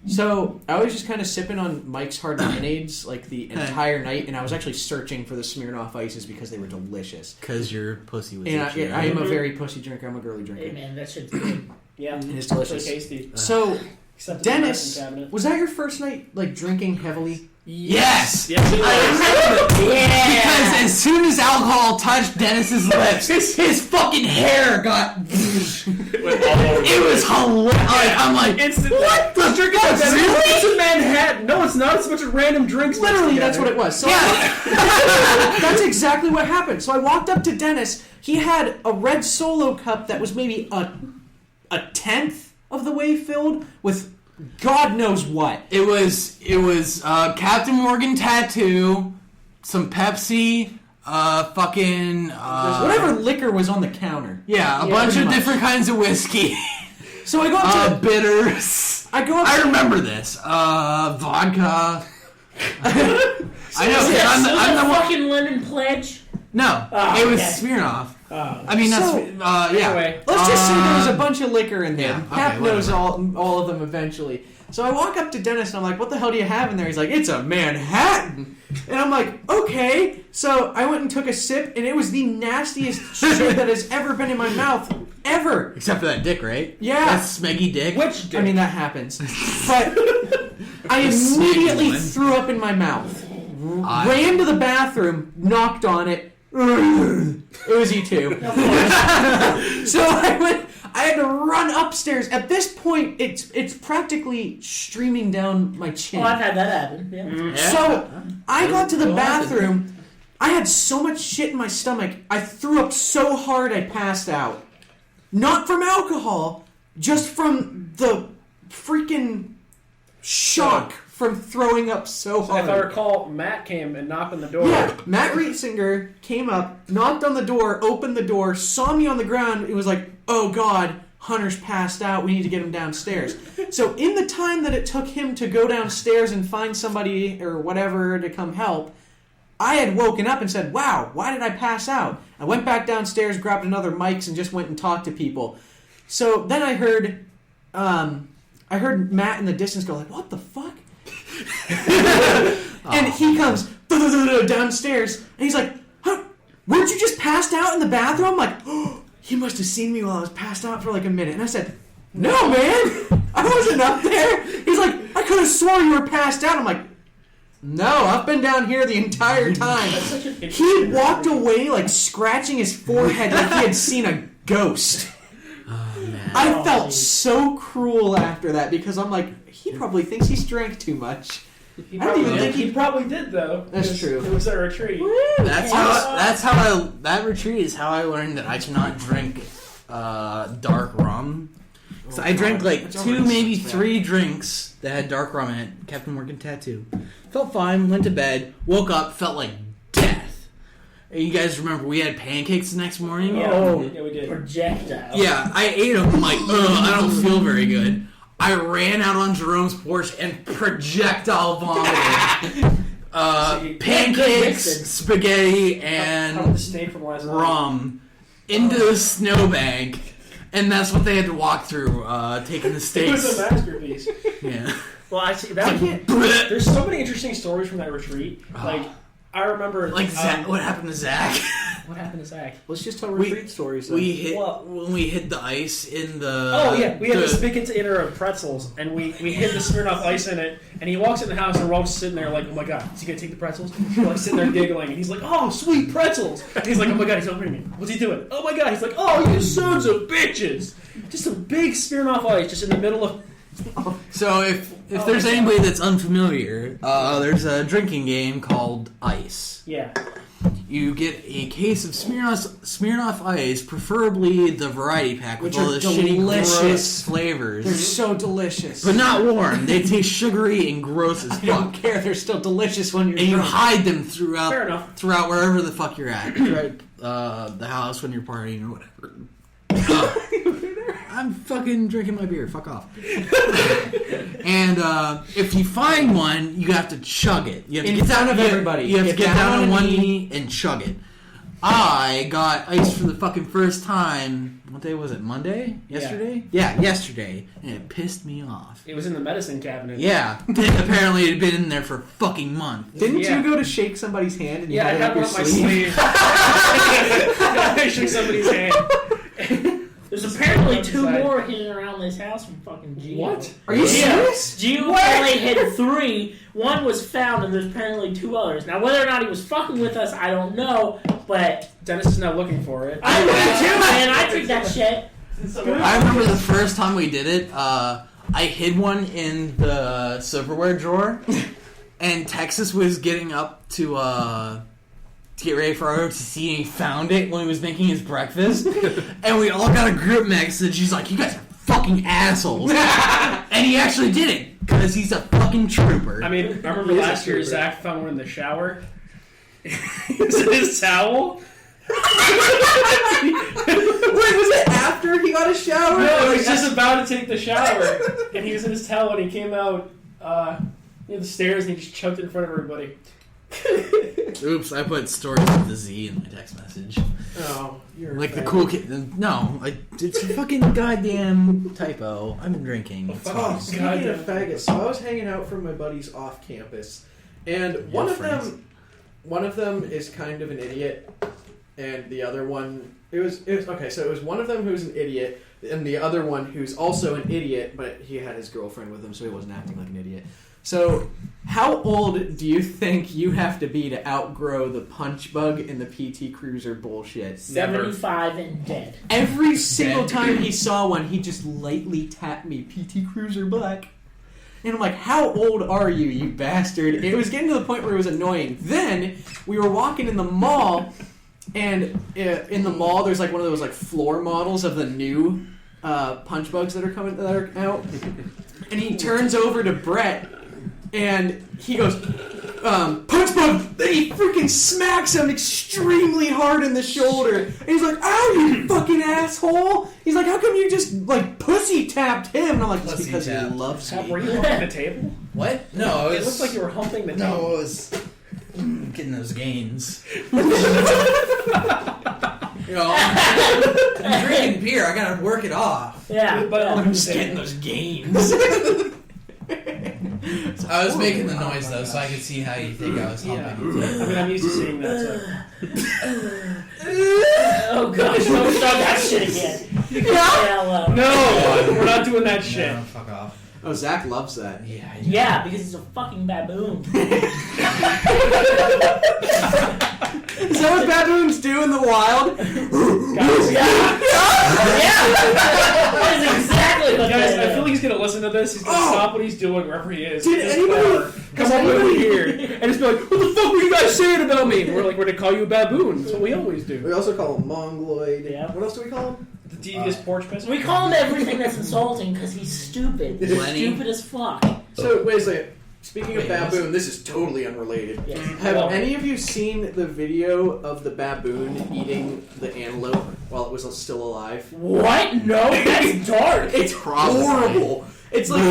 So I was just kind of sipping on Mike's Hard Lemonades like the entire night, and I was actually searching for the Smirnoff Ices because they were delicious. Because your pussy was And itchy, I am a right? very pussy drinker. I'm a girly Hey drinker. man, that shit's good. Yeah, It's it's delicious. really tasty. So Except in the Dennis, medicine cabinet. was that your first night like drinking heavily? Yes! Yes, it was. Yeah. Because as soon as alcohol touched Dennis's lips, his fucking hair got. It went all over. It was hilarious. I'm like, Instantly. what the It's really? in Manhattan. No, it's not. It's a bunch of random drinks. Literally, that's what it was. So that's exactly what happened. So I walked up to Dennis. He had a red Solo cup that was maybe a tenth of the way filled with God knows what. It was Captain Morgan tattoo, some Pepsi, fucking Whatever liquor was on the counter. yeah, a Yeah, bunch pretty of much. different kinds of whiskey, So I go up to bitters. I go up I to remember this. Vodka. I know. 'cause Was I'm it the a one. fucking lemon pledge? No, Oh, it was okay. Smirnoff. Oh. I mean, that's So, yeah. Anyway, Let's just say there was a bunch of liquor in there. yeah, okay, Cap knows whatever. all of them eventually. So I walk up to Dennis and I'm like, what the hell do you have in there? He's like, it's a Manhattan. And I'm like, okay. So I went and took a sip and it was the nastiest shit that has ever been in my mouth. ever. Except for that dick, right? Yeah. That's Smeggy dick. Which dick? I mean, that happens. But I immediately one. threw up in my mouth. Ran to the bathroom, knocked on it. It was you two. So I had to run upstairs. At this point, it's practically streaming down my chin. Oh, I've had that happen. Yeah. So I got to the bathroom. I had so much shit in my stomach. I threw up so hard I passed out. Not from alcohol, just from the freaking shock from throwing up so hard. If I recall, Matt came and knocked on the door. Yeah, Matt Reitzinger came up, knocked on the door, opened the door, saw me on the ground, and was like, oh God, Hunter's passed out, we need to get him downstairs. So in the time that it took him to go downstairs and find somebody or whatever to come help, I had woken up and said, wow, why did I pass out? I went back downstairs, grabbed another mics, and just went and talked to people. So then I heard Matt in the distance go like, what the fuck? And he comes downstairs, and he's like, huh, weren't you just passed out in the bathroom? I'm like, oh, he must have seen me while I was passed out for like a minute. And I said, no, man, I wasn't up there. He's like, I could have swore you were passed out. I'm like, no, I've been down here the entire time. He walked away like scratching his forehead like he had seen a ghost. I felt so cruel after that because I'm like, he probably thinks he's drank too much. He I don't even think he probably did though. That's true. It was a retreat. That retreat is how I learned that I cannot drink dark rum. So I drank like 2, maybe 3 drinks that had dark rum in it. Captain Morgan tattoo. Felt fine. Went to bed. Woke up. Felt like death. And you guys remember we had pancakes the next morning? Yeah, we did. Projectile. Yeah, I ate them. I'm like, I don't feel very good. I ran out on Jerome's porch and projectile vomited. Pancakes, spaghetti, How and the steak from last night. rum into the snowbank. And that's what they had to walk through, taking the It steaks. was a masterpiece. Yeah. Well, I see that. There's so many interesting stories from that retreat. Like I remember, Like Zach, what happened to Zach? What happened to Zach? Let's just tell retreat stories. We hit Well- when we hit the ice in the. Oh yeah, we had this big container of pretzels, and we hid the Smirnoff Ice in it. And he walks in the house, and we're all just sitting there like, "Oh my god, is he gonna take the pretzels?" We're like sitting there giggling, and he's like, "Oh, sweet pretzels!" And he's like, "Oh my god, he's over me. What's he doing?" "Oh my god!" He's like, "Oh, you sons of bitches!" Just a big Smirnoff Ice, just in the middle of. So if there's anybody that's unfamiliar, there's a drinking game called Ice. Yeah. You get a case of Smirnoff Ice, preferably the variety pack with Which all are the shitty, delicious. gross flavors. They're so delicious. But not warm. They taste sugary and gross as I don't fuck. care. They're still delicious when you're And you drunk. hide them Fair enough. throughout wherever the fuck you're at. Right, the house when you're partying or whatever. I'm fucking drinking my beer. Fuck off. And if you find one, you have to chug it. You have to In get front down, of everybody. You have to Get get down down on on one a knee. knee and chug it. I got ice for the fucking first time. What day was it? Monday? Yesterday? Yeah, yesterday. And it pissed me off. It was in the medicine cabinet. Yeah. Apparently it had been in there for a fucking month. Didn't Yeah. you go to shake somebody's hand and you Yeah, I had had it one up up your my sleeve? sleeve. I shook somebody's hand. There's apparently 2 more hidden around this house from fucking Gio. What? Are you serious? Gio only hid 3. 1 was found, and there's apparently 2 others. Now, whether or not he was fucking with us, I don't know. But Dennis is now looking for it. I would too, man. I took that shit. I remember the first time we did it, I hid one in the silverware drawer, and Texas was getting up to get ready for our OTC, and he found it when he was making his breakfast, and we all got a group message. He's like, "You guys are fucking assholes," and he actually did it because he's a fucking trooper. I mean, I remember He is a last year trooper. Zach found one in the shower. Is it his towel? Wait, was it after he got a shower? No, he was just about to take the shower, and he was in his towel, and he came out near the stairs, and he just chunked it in front of everybody. Oops, I put stories with the Z in my text message. Oh, you're Like the cool kid. No, it's a fucking goddamn typo. I've been drinking. It's fuck. fine. Oh, Speaking God, of faggots, so I was hanging out from my buddies off campus, and one of friends. them is kind of an idiot, and the other one. It was okay. So it was one of them who's an idiot, and the other one who's also an idiot, but he had his girlfriend with him, so he wasn't acting like an idiot. So, how old do you think you have to be to outgrow the punch bug and the PT Cruiser bullshit? 75 and dead. Every single time he saw one, he just lightly tapped me, PT Cruiser Black. And I'm like, how old are you, you bastard? It was getting to the point where it was annoying. Then, we were walking in the mall, and in the mall, there's like one of those like floor models of the new punch bugs that are out. And he turns over to Brett, and he goes, punch bug! Then he freaking smacks him extremely hard in the shoulder. And he's like, ow, you fucking asshole! He's like, how come you just, like, pussy tapped him? And I'm like, it's because he loves me. Were you humping the table? What? No, It looked like you were humping the table. No, it was getting those gains. You know, I'm drinking beer. I gotta work it off. Yeah. But I'm just getting those gains. I was making the noise though, so I could see how you think I was humping. I mean, I'm used to seeing that. So. Oh gosh, don't start that shit again. Yeah. No, we're not doing that shit. No, fuck off. Oh, Zach loves that. Yeah. Yeah, because he's a fucking baboon. Is that what baboons do in the wild? Yeah. That is exactly what Guys, that I is. feel like he's gonna listen to this. He's gonna stop what he's doing wherever he is. Did anybody come over here and just be like, "What the fuck were you guys saying about me?" And we're like, "We're gonna call you a baboon." That's what we always do. We also call him Mongoloid. Yeah. What else do we call him? The devious porch peasant. We call him everything that's insulting because he's stupid. He's Lenny. stupid as fuck. So, wait a second. Speaking of baboon, this is totally unrelated. Yeah. Have any of you seen the video of the baboon eating the antelope while it was still alive? What? No, that's dark. It's horrible. It's like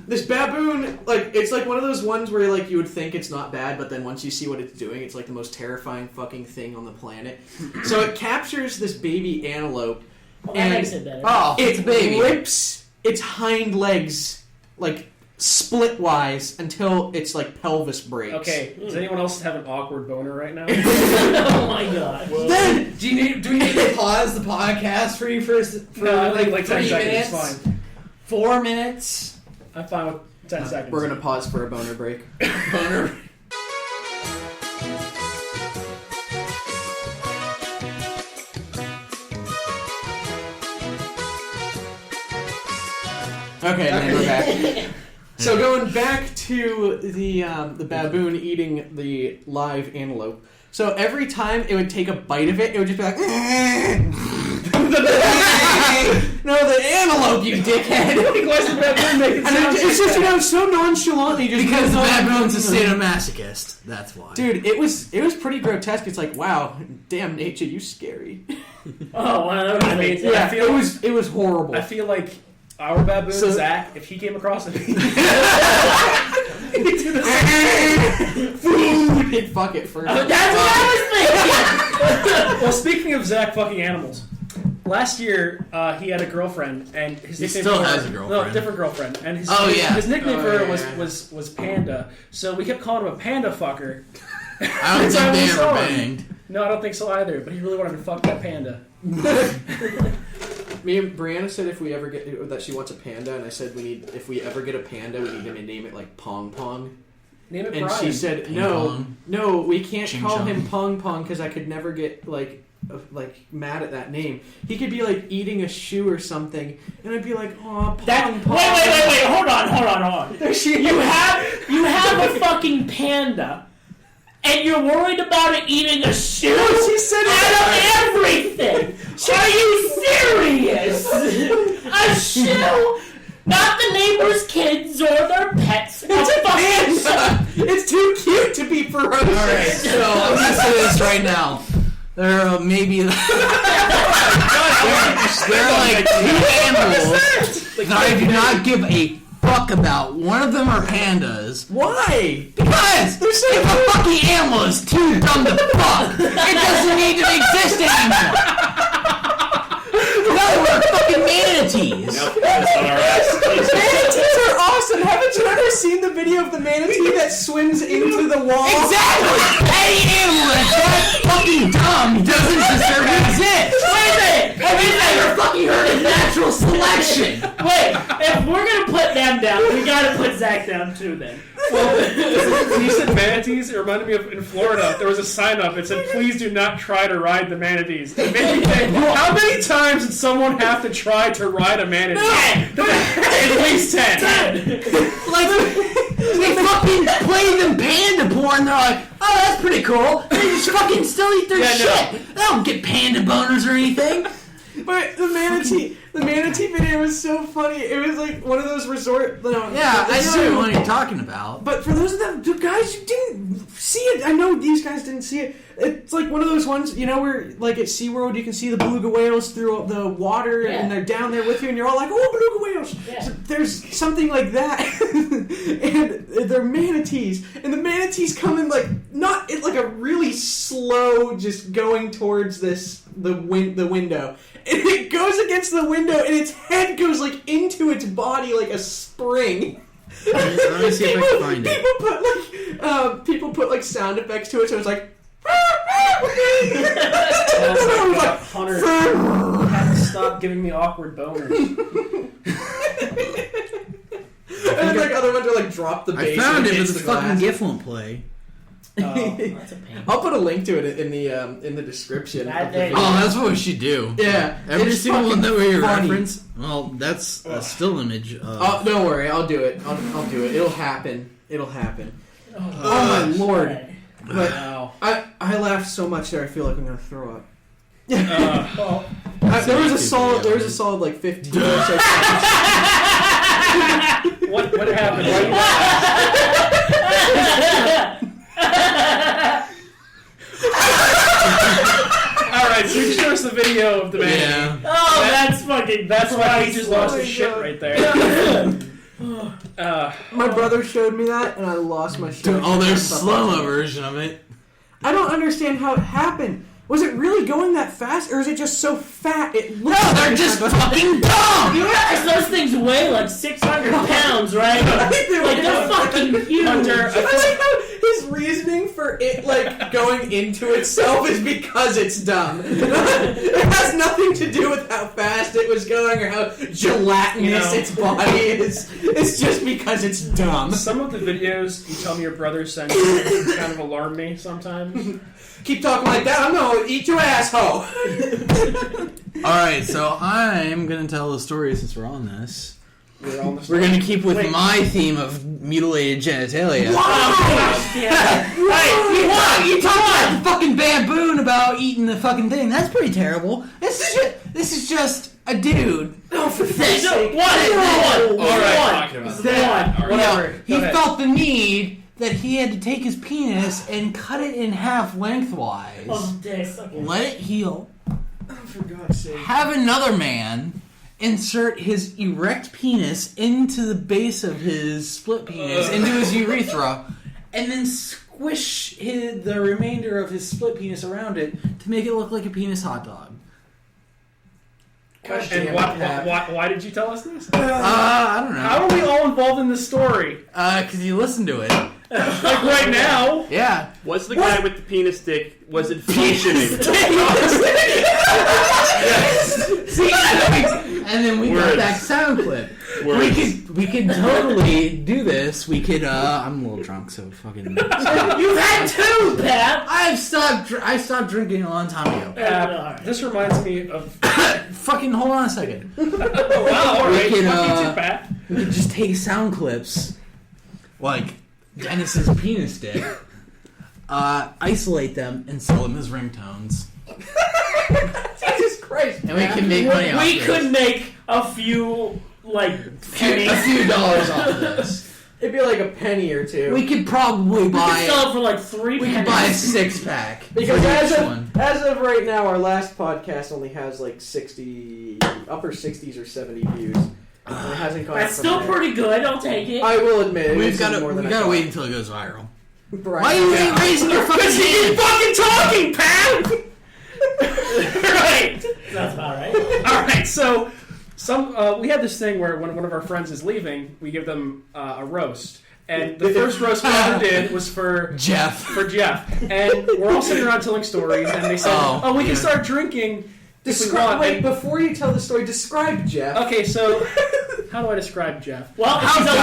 this baboon, like it's like one of those ones where like you would think it's not bad, but then once you see what it's doing, it's like the most terrifying fucking thing on the planet. So it captures this baby antelope, Well, that and makes it better. Oh, it it's a baby. rips its hind legs like split-wise until its like pelvis breaks. Okay, does anyone else have an awkward boner right now? Oh my god. Then Do we need to pause the podcast for you for No, like 10 3 seconds. minutes? It's fine. 4 minutes? I'm fine with 10 seconds. we're gonna pause for a boner break. Boner. Okay, and then we're back. So going back to the baboon eating the live antelope. So every time it would take a bite of it would just be like, no, the antelope, you dickhead. Why is the baboon making And sounds it's just, like that? so nonchalantly just Because the goes on. baboon's a sadomasochist. That's why. Dude, it was pretty grotesque. It's like, wow, damn nature, you scary. Oh, one of those I mean, things. yeah. it was horrible. I feel like our baboon, So- Zach, if he came across it, he'd do the Food. He'd fuck it first. That's what I was thinking. Well, speaking of Zach fucking animals, last year he had a girlfriend, and his He nickname still for her- has a girlfriend. No, different girlfriend, and his Oh, yeah. his nickname Oh, for her yeah. was Panda. So we kept calling him a panda fucker. I don't That's how think we they saw ever him. banged. No, I don't think so either. But he really wanted to fuck that panda. Me and Brianna said if we ever get that she wants a panda, and I said if we ever get a panda, we need to name it like Pong Pong. Name it And Brian. she said, Ping no, pong. no, we can't Ching call chong. him Pong Pong because I could never get like mad at that name. He could be like eating a shoe or something, and I'd be like, oh, Pong Pong. Wait, hold on. You have a fucking panda, and you're worried about it eating a shoe She said out of everything. Are you serious? A shoe? Not the neighbors' kids or their pets. It's a panda. It's too cute to be ferocious. Alright, so I'm gonna say this right now. There are maybe there are like 2 animals that I do not give a fuck about. One of them are pandas. Why? Because if a fucking animal is too dumb to fuck, it doesn't need to exist anymore. No, we're fucking manatees. Manatees are awesome. Haven't you ever seen the video of the manatee that swims into the wall? Exactly. Any animal that's that fucking dumb selection. Wait, if we're gonna put them down, we gotta put Zach down too. Then. When you said manatees, it reminded me of in Florida. There was a sign up. It said, "Please do not try to ride the manatees." It made me think, how many times did someone have to try to ride a manatee? 10. At least 10. Like, they fucking play them panda porn, they're like, oh, that's pretty cool. They just fucking still eat their shit. They don't get panda boners or anything. But the manatee video was so funny. It was like one of those resort. Yeah, I know what you're talking about. But for those of them, the guys who didn't see it, I know these guys didn't see it. It's like one of those ones, where like at SeaWorld you can see the beluga whales through the water and they're down there with you and you're all like, oh, beluga whales. Yeah. So there's something like that. And they're manatees. And the manatees come in like a really slow, just going towards the window. And it goes against the window and its head goes like into its body like a spring. Let me see if I can find it. People put like sound effects to it, so it's like. Hunter had to stop giving me awkward boners. And then like other ones are like drop the bass. I found and it, but hits the the fucking glass. GIF won't play. Oh, that's a pain. I'll put a link to it in the description. That of the day. video. Oh, that's what we should do. Yeah, Every it's single one that we fucking funny. reference. Well, that's a still image. Oh, don't worry, I'll do it. I'll do it. It'll happen. Oh my lord! Right. But Wow. I laughed so much there. I feel like I'm gonna throw up. Well, There was a solid like 15 or so seconds. what happened? Why All right, so you showed us the video of the man. Yeah. Oh, that's Why he just lost his shit right there. My brother showed me that, and I lost my shit. Oh, there's slow-mo version of it. I don't understand how it happened. Was it really going that fast, or is it just so fat it looks No, they're just fucking dumb! You realize those things weigh like 600 pounds, right? Like they're fucking huge. Hunter, I like how his reasoning for it like going into itself is because it's dumb. It has nothing to do with how fast it was going or how gelatinous its body is. It's just because it's dumb. Some of the videos you tell me your brother sends you kind of alarm me sometimes. Keep talking like that, I'm gonna eat your asshole. Alright, so I'm gonna tell the story since we're on this. We're on the We're gonna keep with my theme of mutilated genitalia. Hey, You talk about the fucking baboon about eating the fucking thing. That's pretty terrible. This is just a dude. Oh, for fuck's sake. One. All right, talking about That, that. you know, Whatever. he Go ahead. felt the need that he had to take his penis and cut it in half lengthwise. Oh, this. Okay. Let it heal. For God's sake. Have another man insert his erect penis into the base of his split penis, into his urethra, and then squish the remainder of his split penis around it to make it look like a penis hot dog. Gosh And damn it, why did you tell us this? I don't know. How are we all involved in this story? Because you listened to it. Like right now? Yeah. Was the guy with the penis stick, was it functioning? See, and then we got Words. that sound clip. Words. We could totally do this. We could. I'm a little drunk, so fucking. You've had two, Pat. I stopped drinking a long time ago. This reminds me of. Fucking hold on a second. Oh, wow, all right. We can, Fuck you too, Pat. We could just take sound clips, like Dennis's penis dick, isolate them, and sell them as ringtones. Jesus Christ. And we can make money off We this. could make a few a pennies. few dollars off of this. It'd be like a penny or two. We could probably We could buy. sell it for like 3 We pennies. could buy a 6-pack. Because as one. of right now, our last podcast only has like 60, upper 60s or 70 views. And it hasn't gone That's from still there. pretty good. I'll take it. I will admit it. We've is got to. more We than I got to thought. wait until it goes viral. Right. Why are you ain't raising your fucking hand? fucking talking, Pat. Right. That's about right. All right, so we had this thing where when one of our friends is leaving, we give them a roast. And the first roast we ever did was for Jeff. Jeff. And we're all sitting around telling stories, and they said, Oh, we can yeah. start drinking Wait, before you tell the story, describe Jeff. Okay, so how do I describe Jeff? Well, he's a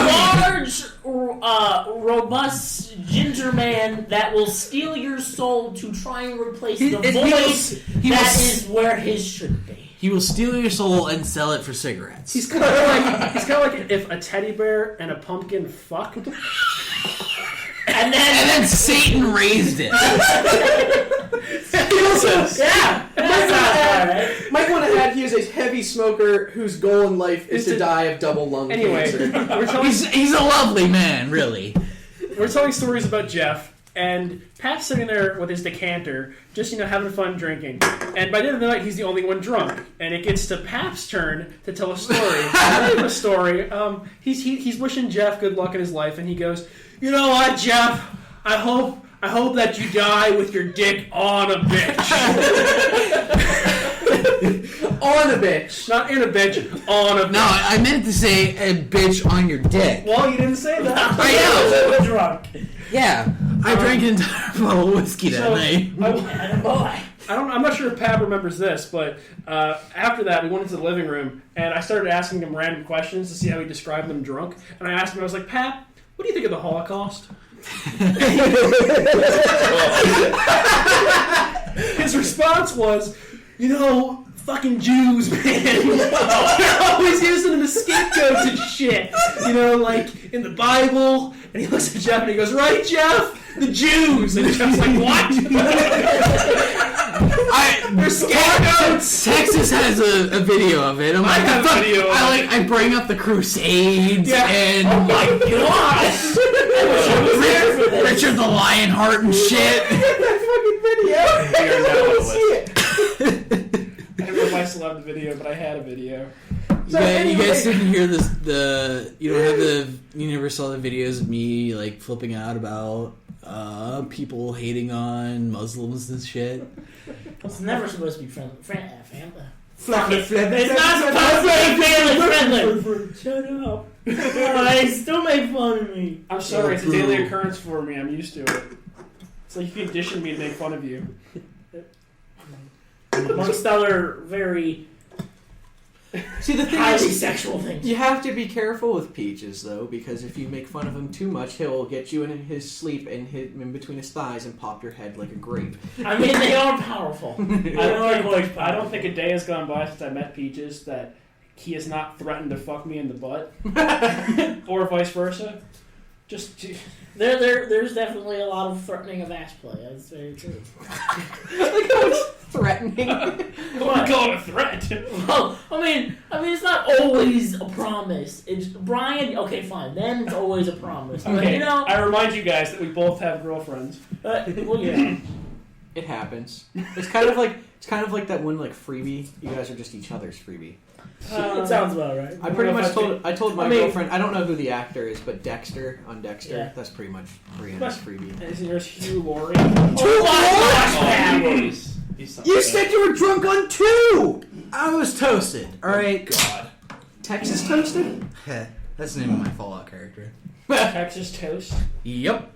large, robust ginger man that will steal your soul to try and replace the voice that is where his should be. He will steal your soul and sell it for cigarettes. He's kind of like if a teddy bear and a pumpkin fucked. And then Satan raised it. Might want to add he is a heavy smoker whose goal in life is to die of double lung cancer. He's a lovely man, really. We're telling stories about Jeff, and Pat's sitting there with his decanter, just having fun drinking. And by the end of the night, he's the only one drunk, and it gets to Pap's turn to tell a story. He's wishing Jeff good luck in his life, and he goes, "You know what, Jeff? I hope that you die with your dick on a bitch." On a bitch. Not in a bitch, on a bitch. No, I meant to say a bitch on your dick. Well, you didn't say that. I know. drunk. Yeah, I drank an entire bottle of whiskey that night. I'm not sure if Pap remembers this, but after that, we went into the living room, and I started asking him random questions to see how he described them drunk. And I asked him, I was like, Pap, what do you think of the Holocaust? His response was, fucking Jews, man. They're always using them as scapegoats and shit. Like in the Bible. And he looks at Jeff and he goes, "Right, Jeff? The Jews." And Jeff's like, "What?" They're scapegoats. Texas has a video of it. I have a video of it. I bring up the Crusades and oh my gosh! Richard the Lionheart and shit. I don't know if I still have the video, but I had a video. You guys didn't hear this. You never saw the videos of me like flipping out about people hating on Muslims and shit. It's never supposed to be family. It's not supposed to be family friendly. Shut up. They still make fun of me. I'm sorry, it's a daily occurrence for me. I'm used to it. It's like you conditioned me to make fun of you. Amongst other very highly sexual things. You have to be careful with Peaches, though, because if you make fun of him too much, he'll get you in his sleep and hit him in between his thighs and pop your head like a grape. I mean, they are powerful. I don't think a day has gone by since I met Peaches that he has not threatened to fuck me in the butt, or vice versa. There's definitely a lot of threatening of ass play. That's very true. Like how it's threatening. I call it a threat. Well, I mean, it's not always a promise. It's Brian. Okay, fine. Then it's always a promise. Okay, But, I remind you guys that we both have girlfriends. Well, yeah. It happens. It's kind of like that one freebie. You guys are just each other's freebie. It sounds about right. I told my girlfriend. I don't know who the actor is, but Dexter on Dexter. Yeah. That's pretty much Brianna's freebie. Isn't yours Hugh Laurie? You said you were drunk on 2! I was toasted. All right. God. Texas toasted? That's the name of my Fallout character. Texas Toast? Yep.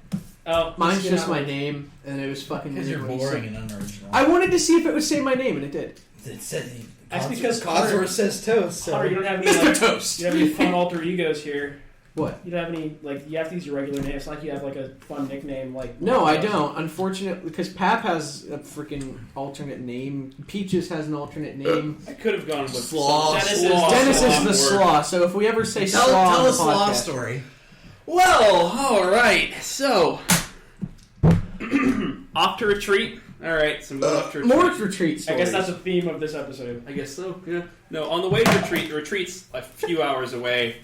Oh, mine's just my name, and it was fucking Because you're weird. boring and unoriginal. I wanted to see if it would say my name, and it did. It said That's because Codsworth says toast. So. Hunter, you don't have any Mr. Toast! you don't have any fun alter egos here. What? You don't have any you have to use your regular name. It's not like you have a fun nickname like. No, I don't. Unfortunately, because Pap has a freaking alternate name. Peaches has an alternate name. I could have gone with Slaw. Dennis is the Slaw. So if we ever say Slaw on Tell the a Slaw podcast, story. Well, all right. So, off to retreat. All right, so we're off to retreat. more retreat stories. I guess that's the theme of this episode. I guess so. Yeah. No, on the way to retreat. The retreat's a few hours away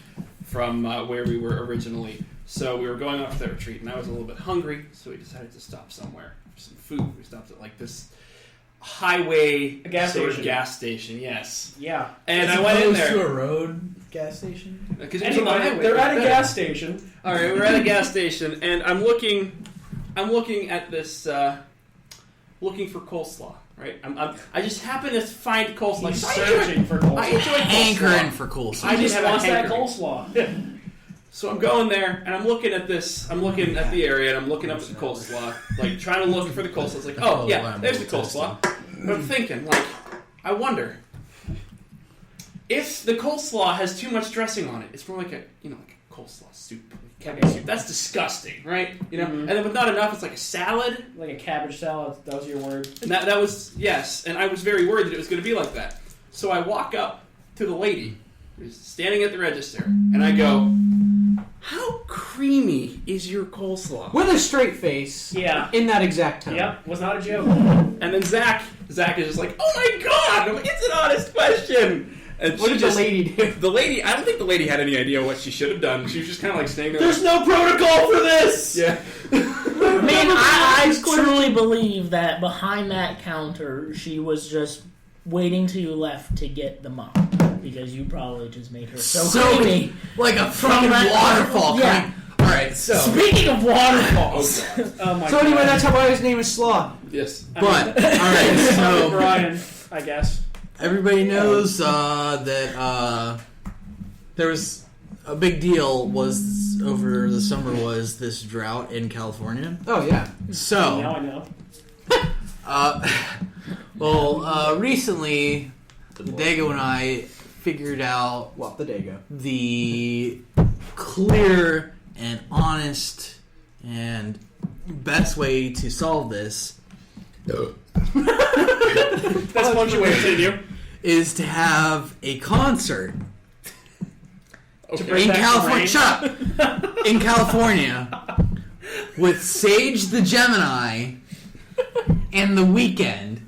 from where we were originally. So we were going off to the retreat, and I was a little bit hungry, so we decided to stop somewhere for some food. We stopped at this highway gas station. Yes. Yeah. And I went in there to a road gas station. because it was on the highway. They're at a Better. gas station. All right, we're at a gas station, and I'm looking at this, looking for coleslaw. Right, I just happen to find coleslaw. He's I searching for coleslaw. I enjoy coleslaw. Hankering for coleslaw. I He just just have a wants that hankering. coleslaw. So I'm going there, and I'm looking at this. I'm looking at the area, and I'm looking up at the coleslaw, trying to look for the coleslaw. It's like, oh yeah, there's the coleslaw. But I'm thinking, I wonder if the coleslaw has too much dressing on it. It's more like a coleslaw soup, cabbage soup. That's disgusting, right? And then with not enough, it's like a salad, like a cabbage salad. That was your word. and that was yes. And I was very worried that it was going to be like that. So I walk up to the lady who's standing at the register, and I go, "How creamy is your coleslaw?" With a straight face. Yeah. In that exact tone. Yep. Was not a joke. And then Zach is just like, "Oh my god!" I'm like, "It's an honest question." And What did the lady do? The lady, I don't think the lady had any idea what she should have done. She was just kind of like staying there. There's no protocol for this! Yeah. I mean, I truly believe that behind that counter, she was just waiting till you left to get the mop. Because you probably just made her so creamy. Like a fucking waterfall coming. Alright, so. Speaking of waterfalls. Oh my So God. anyway, that's why his name is Slaw. Yes. But, alright, so. Brian, I guess. Everybody knows that there was a big deal was over the summer was this drought in California. Oh, yeah. So. Now I know. Recently, Dago and I figured out Well, the Dago. the clear and honest and best way to solve this That's one way to continue. is to have a concert Bring in back the California. rain. Shut up! In California, with Sage the Gemini and The Weeknd,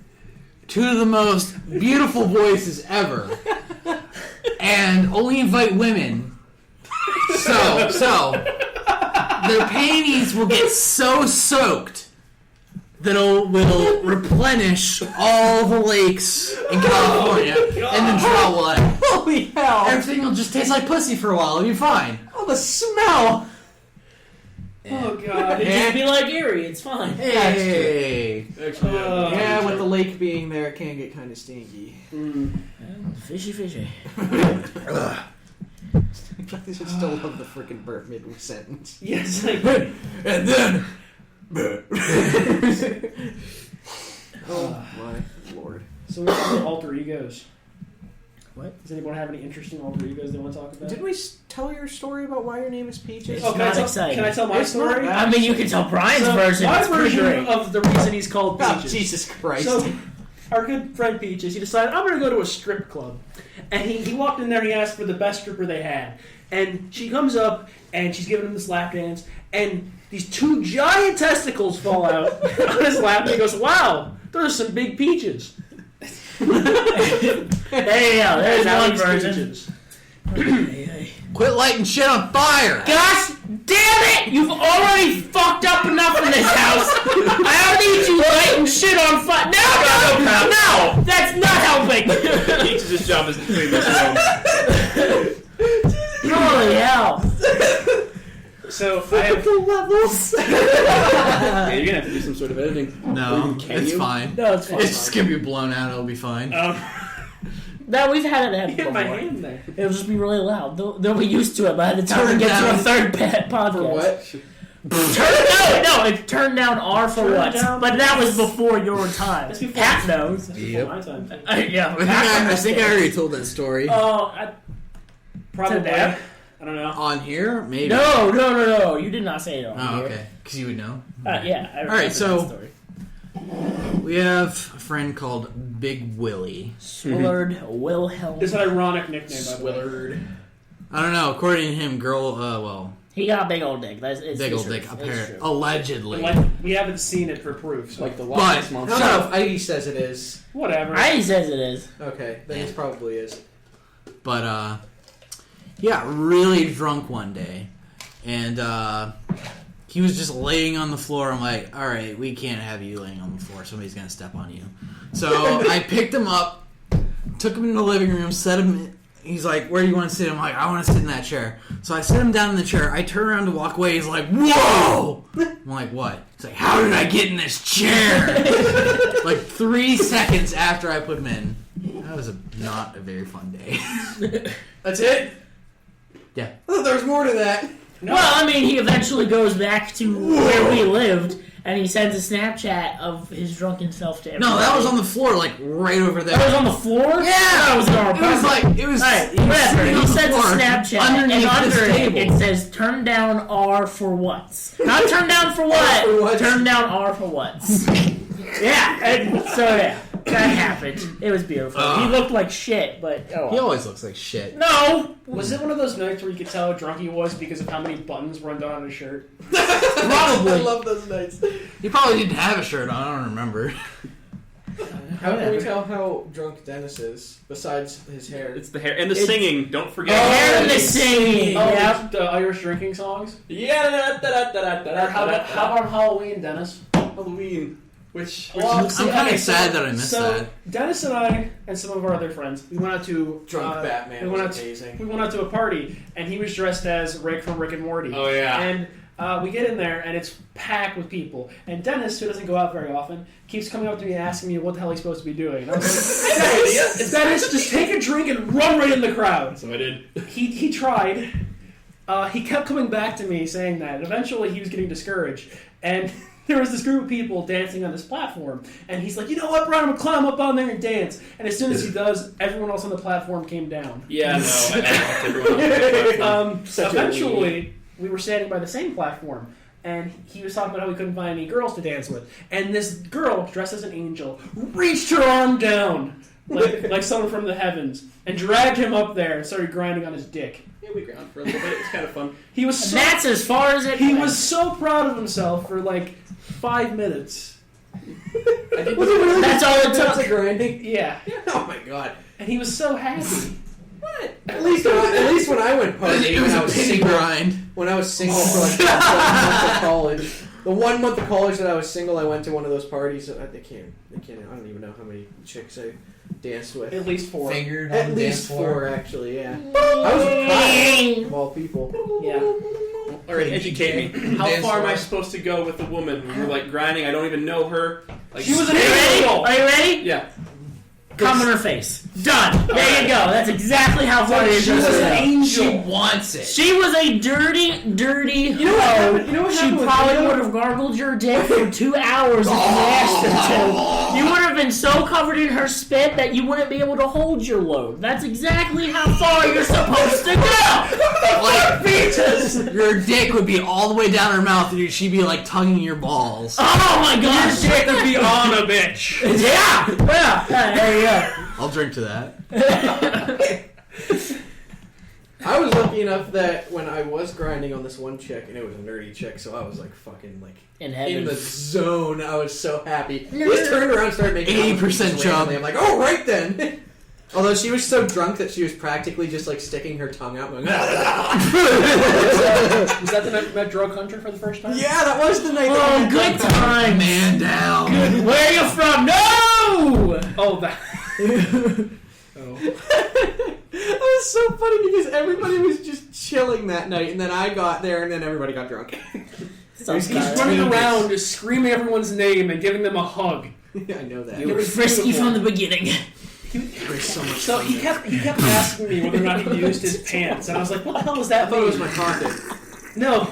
two of the most beautiful voices ever, and only invite women. So their panties will get so soaked that will replenish all the lakes in California, and the drought will end. Holy hell! Everything will just taste like pussy for a while. It'll be fine. Oh, the smell! Oh God. It'd just be like Erie, it's fine. Hey. Yeah, with the lake being there, it can get kind of stinky. Fishy, fishy. I should still love the freaking burp mid sentence. Yes. Like, And then. Oh my lord. so we have the alter egos. What? Does anyone have any interesting alter egos they want to talk about? Did we tell your story about why your name is Peaches? It's not exciting. Can I tell my It's not story? bad. I mean, you can tell Brian's version. My It's pretty version great. of the reason he's called Oh, Peaches. Jesus Christ. So, our good friend Peaches, he decided, I'm going to go to a strip club. And he walked in there, he asked for the best stripper they had. And she comes up, and she's giving him this lap dance, and these two giant testicles fall out on his lap, and he goes, wow, those are some big peaches. There you go. There's Now one it's version. Peaches. Quit lighting shit on fire! Gosh damn it! You've already fucked up enough in this house. I don't need you lighting shit on fire. No! That's not helping. Peaches' job is to clean this room. Holy hell! So, I have... levels. Yeah, you're gonna have to do some sort of editing. No, Can it's you? fine. No, it's fine. It's just gonna be blown out. It'll be fine. No, we've had it happen Hit my before. hand there. It'll just be really loud. They'll be used to it by the time we Turn get to a down. third podcast. For what? No, it turned down R for Turn what? down. But that was before your time. That's before- Pat knows. Yep. My time. Yeah. I think I already told that story. Oh, probably. Dad? I don't know. On here? Maybe. No. You did not say it on Oh, here. okay. Because you would know. Yeah. I All right, remember so- that story. We have a friend called Big Willie. Willard Wilhelm. It's an ironic nickname, by the way. Willard. I don't know. According to him, He got a big old dick. It's big it's old dick, true. It's apparently. true. Allegedly. Like, we haven't seen it for proof, so Like the But- Loch Ness No, monster. no, he says it is. whatever. He says it is. Okay, then it probably is. But, he got really drunk one day. And, he was just laying on the floor. I'm like, all right, we can't have you laying on the floor. Somebody's going to step on you. So I picked him up, took him in the living room, set him. He's like, where do you want to sit? I'm like, I want to sit in that chair. So I sit him down in the chair. I turn around to walk away. He's like, whoa! I'm like, what? He's like, how did I get in this chair? Like 3 seconds after I put him in. That was not a very fun day. That's it? Yeah. I thought there was more to that. No. Well, I mean, he eventually goes back to where we lived, and he sends a Snapchat of his drunken self to everybody. No, that was on the floor, like right over there. That was on the floor? Yeah! That was in our apartment. It was Right, he was whatever. sitting He on the sends a floor Snapchat, and underneath under this it, table. it says, turn down R for once. Not turn down for what? For what? Turn down R for once. Yeah, and so yeah, that happened. It was beautiful. He looked like shit, but oh He well. always looks like shit. No! Was it one of those nights where you could tell how drunk he was because of how many buttons were undone on his shirt? Probably. I love those nights. He probably didn't have a shirt on. I don't remember. How can we tell how drunk Dennis is, besides his hair? It's the hair and the singing. Don't forget. The hair and the singing. Oh, Yep. the Irish drinking songs? Yeah. Or how about Halloween, Dennis? Halloween? Which Well, I'm see, kind okay, of sad that I missed so that. Dennis and I and some of our other friends, we went out to Drunk Batman We was went out amazing. we went out to a party, and he was dressed as Rick from Rick and Morty. Oh, yeah. And we get in there, and it's packed with people. And Dennis, who doesn't go out very often, keeps coming up to me and asking me what the hell he's supposed to be doing. And I was like, Dennis, just take a drink and run right in the crowd. So I did. He tried. He kept coming back to me saying that. Eventually, he was getting discouraged. And there was this group of people dancing on this platform. And he's like, you know what, Brian, I'm going to climb up on there and dance. And as soon as he does, everyone else on the platform came down. Yeah, no. I knocked everyone off. Eventually, we were standing by the same platform. And he was talking about how we couldn't find any girls to dance with. And this girl, dressed as an angel, reached her arm down, like someone from the heavens, and dragged him up there and started grinding on his dick. Yeah, we ground for a little bit. It was kind of fun. He was And so, that's as far as it he went. was so proud of himself for like 5 minutes. That's all it That's a took. grinding. Yeah, Oh my god. and he was so happy. At least when I went partying It was when I a was pity single. grind. When I was single for like 1 month of college, the 1 month of college that I was single, I went to one of those parties. They can't. I don't even know how many chicks I danced with. At least 4. Fingered on At the least dance floor. 4, actually. Yeah. I was with Kyle, of all people. Yeah. All right, educate me. How Dance far am I floor. supposed to go with the woman? You're like grinding. I don't even know her. Like, She was an Are you ready? angel. Are you ready? Yeah. Come in her face. Done. There you go. That's exactly how far you're She was supposed to an go. angel. She wants it. She was a dirty You know what hoe. happened? You know what She happened with probably Leo? would have gargled your dick for 2 hours if you asked her to. You would have been so covered in her spit that you wouldn't be able to hold your load. That's exactly how far you're supposed to go. Like, your dick would be all the way down her mouth, and she'd be like tugging your balls. Oh my gosh. Shit to be on a bitch. Yeah. There you go. I'll drink to that. I was lucky enough that when I was grinding on this one chick, and it was a nerdy chick, so I was like fucking like In in heaven. the zone. I was so happy. Just turned around and started making 80% chub. I'm like, oh right then. Although she was so drunk that she was practically just like sticking her tongue out. Going, Was that the night we met Drug Hunter for the first time? yeah, that was the night. Oh, that we good had times. Man down. Where are you from? No! Oh, that. That was so funny because everybody was just chilling that night, and then I got there, and then everybody got drunk. He's running around just screaming everyone's name and giving them a hug. I know that. You were frisky from the beginning. So he kept asking me whether or not he used his pants, and I was like, "What the hell was that?" I thought it was my pocket. No,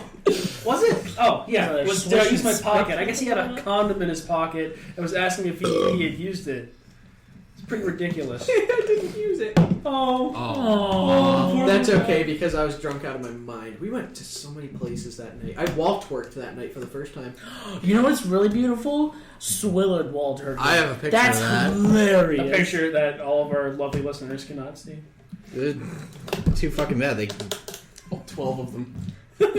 was it? Oh yeah, it was. Did I use my Swishes. pocket? I guess he had a condom in his pocket and was asking me if he had used it. It's pretty ridiculous. I didn't use it. Oh, Oh. That's okay because I was drunk out of my mind. We went to so many places that night. I walked work that night for the first time. You know what's really beautiful? Swillard Walter. I have a picture That's of that. hilarious. a picture that all of our lovely listeners cannot see. Good. Too fucking bad. They 12 of them.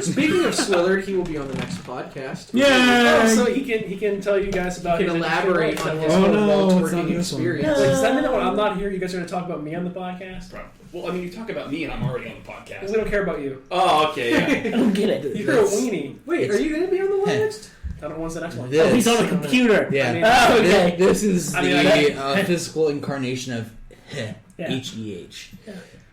Speaking of Swillard, he will be on the next podcast. Oh, so he can tell you guys about He can his elaborate interesting on life. his Oh, whole no, Walt's it's working not this one. experience. Wait, does that mean that when I'm not here, you guys are going to talk about me on the podcast? Well, I mean, you talk about me and I'm already on the podcast. We don't care about you. Oh, okay, yeah. I don't get it. You're a weenie. Wait, are you going to be on the one next? I don't know when's the next one. Oh, he's on the computer. Yeah. I mean, Oh, okay. This is I mean, the physical incarnation of Yeah. H-E-H.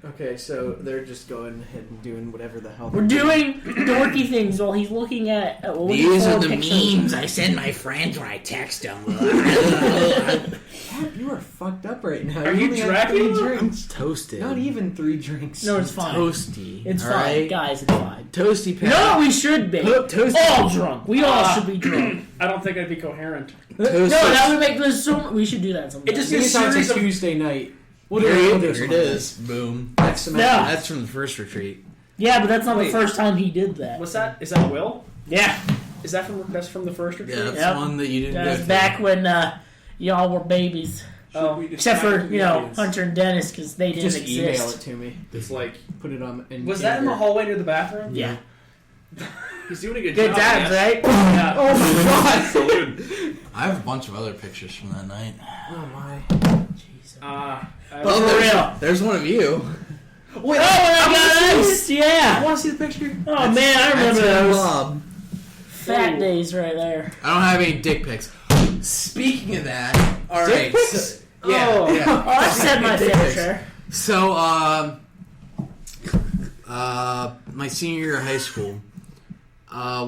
Okay, so they're just going ahead and doing whatever the hell. We're doing dorky things while he's looking at. These are the pictures. memes I send my friends when I text them. You are fucked up right now. Are you only had Dracula? 3 drinks. Toasted. Not even 3 drinks. No, it's fine. Toasty. It's all fine, right? guys. It's fine. Toasty You know what we should be? Toasty. All drunk. We all should be drunk. I don't think I'd be coherent. No, that would make this so. We should do that sometime. It just This gets sounds series like of Tuesday night. Well, We'll do there some it is. Boom. Next semester. Yeah. That's from the first retreat. Yeah, but that's not Wait. the first time he did that. what's that? Is that Will? Yeah, Is that that's from the first retreat? Yeah, that's Yep. one that you didn't that's go to. back when y'all were babies. Oh, Except for Hunter and Dennis because they didn't Just email exist. it to me. It's like Put it on. Was that in the hallway near the bathroom? Yeah, he's doing a good good job. times, yes. right? Yeah. Oh my god! Salute. I have a bunch of other pictures from that night. Oh my. Jesus. There's one of you. Wait, Oh my gosh! I Yeah. want to see the picture. Oh man, I remember That's those Bob. fat days right there. I don't have any dick pics. Speaking of that, all Dick right. pics? So, yeah, Oh. yeah. Oh, I said my Dick pics. favorite. So, my senior year of high school,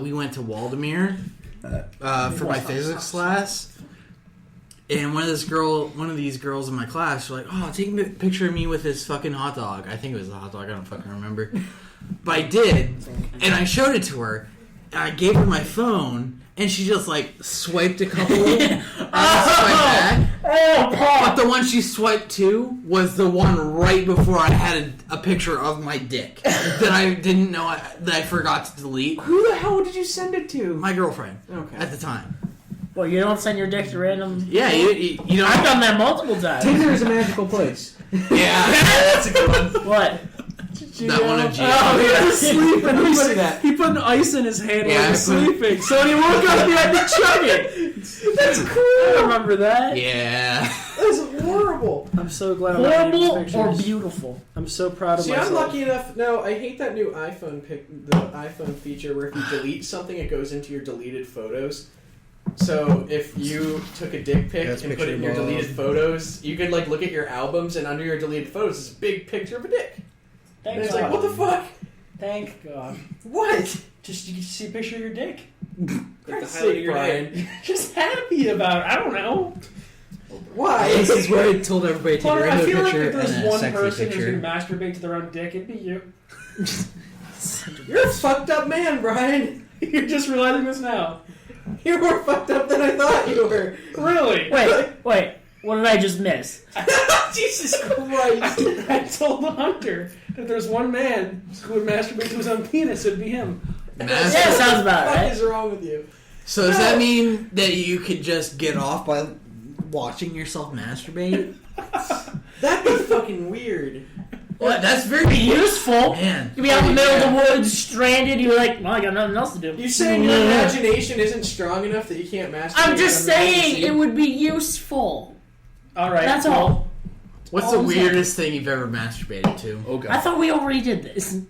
we went to Waldemere for my physics class. And one of these girls in my class were like, "Oh, take a picture of me with this fucking hot dog." I think it was a hot dog. I don't fucking remember, but I did, and I showed it to her. And I gave her my phone, and she just like swiped a couple, and swiped back. But the one she swiped to was the one right before I had a picture of my dick that I didn't know that I forgot to delete. Who the hell did you send it to? My girlfriend Okay. at the time. Well, you don't send your dick to random. Yeah, you know. I've done that multiple times. Tinder is a magical place. Yeah, that's a good one. What? That one of Gio. Oh, He yeah. was sleeping. Let me see that. He put an ice in his hand Yeah, while he was I put- sleeping. So when he woke up, he had to chug it. That's I cool. remember that. Yeah. That's horrible. I'm so glad I'm not Horrible these or pictures. beautiful? I'm so proud of See, myself. I'm lucky enough. No, I hate that new iPhone the iPhone feature where if you delete something, it goes into your deleted photos. So if you took a dick pic That's and put picture it in your love. deleted photos, you could like look at your albums, and under your deleted photos is a big picture of a dick. And Thank it's God. like, what the fuck? Thank God. What? Just you can see a picture of your dick. Like the Christ's highlight of sake, your Brian. head. Just happy about it. I don't know. Why? This is where I told everybody to take a Connor, I random feel like picture if there's and a one sexy person who's picture. going to masturbate to their own dick, it'd be you. You're a fucked up man, Brian. You're just realizing this now. You're more fucked up than I thought you were. Really? Wait. What did I just miss? Jesus Christ. I told the hunter that there's one man who would masturbate to his own penis, it'd be him. Yeah, sounds about What right. is wrong with you? So does that mean that you could just get off by watching yourself masturbate? That'd be fucking weird. Well, that's very Be useful. Man. You'd be out in the middle of the woods, stranded. You're like, well, I got nothing else to do. You saying your imagination isn't strong enough that you can't masturbate? I'm just on the saying scene? it would be useful. All right. That's all. What's all the I'm saying. weirdest thing you've ever masturbated to? Oh I god. thought we already did this.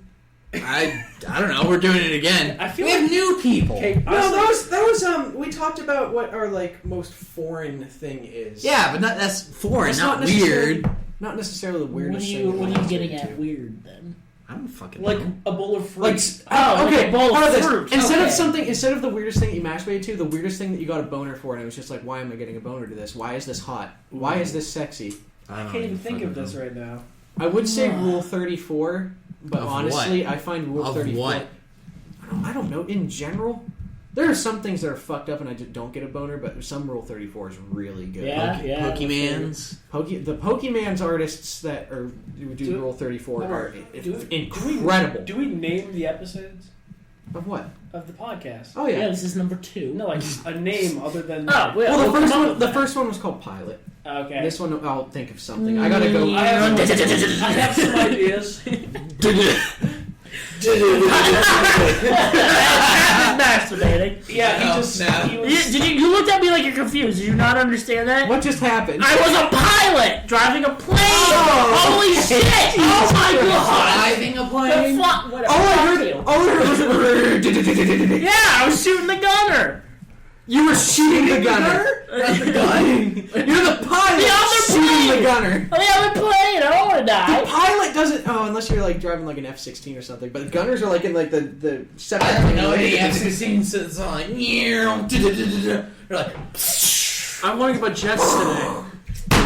I don't know. We're doing it again. I feel we have like- new people. Okay, No, honestly, that was we talked about what our like most foreign thing is. Yeah, but that's foreign, It's not necessarily- weird. Not necessarily the What are weirdest you thing. getting at weird then? I don't fucking like know. a bowl of fruit. Like, Oh, okay, like a bowl of how about this? fruit. Instead Okay. of the weirdest thing that you masturbated to, the weirdest thing that you got a boner for, and it was just like, why am I getting a boner to this? Why is this hot? Why is this sexy? I can't even think of this right now. I would say Rule 34, but Of honestly, what? I find Rule Of 34. what? I don't know. In general, there are some things that are fucked up, and I just don't get a boner. But some Rule 34 is really good. Yeah. Pokemans. The Pokemon's artists that are who do Do- Rule 34 are do- incredible. Do we name the episodes Of what? of the podcast? Oh Yeah, yeah. this is number 2. No, like a name other than. Oh, Well, we'll come up with the that. first one was called Pilot. Okay. This one, I'll think of something. I gotta go. I have some ideas. Masturbating. Yeah, he No, just. no. He was, You looked at me like you're confused. Did you not understand that? What just happened? I was a pilot driving a plane. Oh, Holy shit! Oh my god! Driving a plane. Whatever. All I Fuck heard you. was. Yeah, I was shooting the gunner. You were shooting the gunner. Not the gun. You're the pilot The other shooting plane. the gunner. Oh, the other plane. I don't want to The die. pilot doesn't. Oh unless you're like driving like an F-16 or something. But gunners are like in like the separate. I don't know any F-16 sits on like. You're like. I'm wondering about jets today.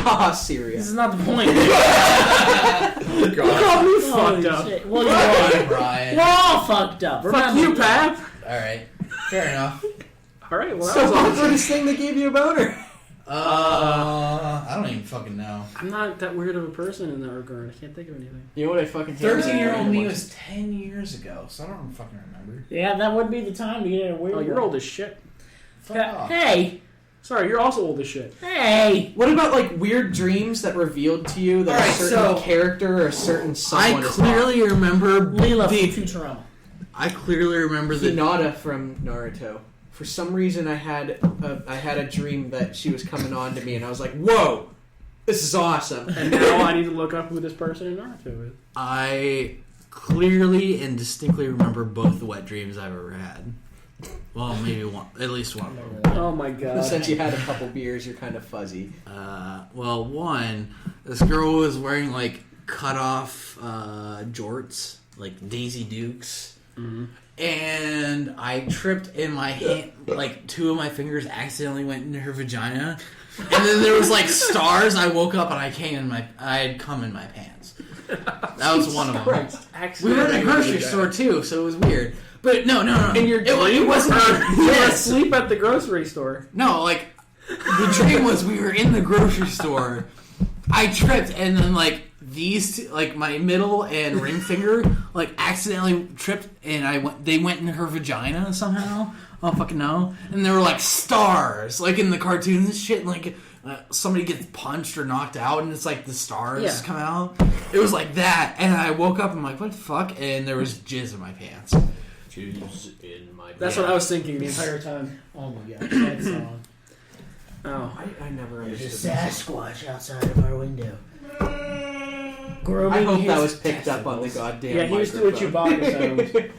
Ah, Syria. This is not the point. You called me fucked up. Shit. Well, you are. Brian. We're all fucked up. Fuck you, Pap. Alright. Fair enough. Alright, well, that So was what awesome. was this thing that gave you a boner? I don't even fucking know. I'm not that weird of a person in that regard. I can't think of anything. You know what I fucking hate? 13-year-old me was 10 years ago, so I don't fucking remember. Yeah, that would be the time to get a weird Oh, you're one. old as shit. Fuck off. Hey! Sorry, you're also old as shit. Hey! What about like weird dreams that revealed to you that Alright, a certain so- character or a certain someone I is clearly remember Leela the. from Futurama. I clearly remember the. Hinata from Naruto. For some reason, I had a dream that she was coming on to me, and I was like, "Whoa, this is awesome!" And now I need to look up who this person in Naruto is. I clearly and distinctly remember both the wet dreams I've ever had. Well, maybe one, at least one of them. Oh my god. Since you had a couple beers, you're kind of fuzzy. Well, one, this girl was wearing like cut off jorts, like Daisy Dukes. Mm-hmm. And I tripped and my hand, like 2 of my fingers accidentally went into her vagina. And then there was like stars. I woke up and I had cum in my pants. That was one of them. We were in a grocery store too, so it was weird. But no. In your dream? It wasn't. You were Yes. asleep at the grocery store. No, like the dream was we were in the grocery store. I tripped and then like these two, like my middle and ring finger like accidentally tripped and they went in her vagina somehow. I don't fucking know. And there were like stars like in the cartoons and shit and like somebody gets punched or knocked out and it's like the stars come out. It was like that and I woke up and I'm like what the fuck and there was jizz in my pants. Jizz in my That's what I was thinking the entire time. Oh my god, that song. Oh. I never There's a understood. Sasquatch outside of our window. Grooming I hope that his was picked up on the testicles. goddamn. Yeah, he was doing microphone. Chewbacca sounds.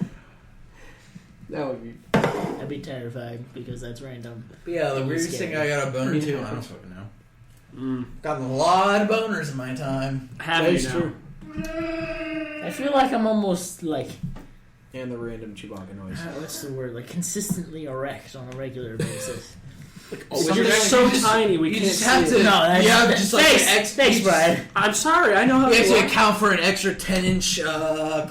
That would be. I'd be terrified because that's random. Yeah, the And weirdest scary. thing I got a boner to, I don't fucking know. Mm. Gotten a lot of boners in my time. Have That you is now? true. I feel like I'm almost like And the random Chewbacca noise. what's the word? Like consistently erect on a regular basis. Oh, you're so tiny we You can't just have see to. it. No, that's you have just like thanks, thanks, Brian. I'm sorry, I know how You to have to work. account for an extra 10-inch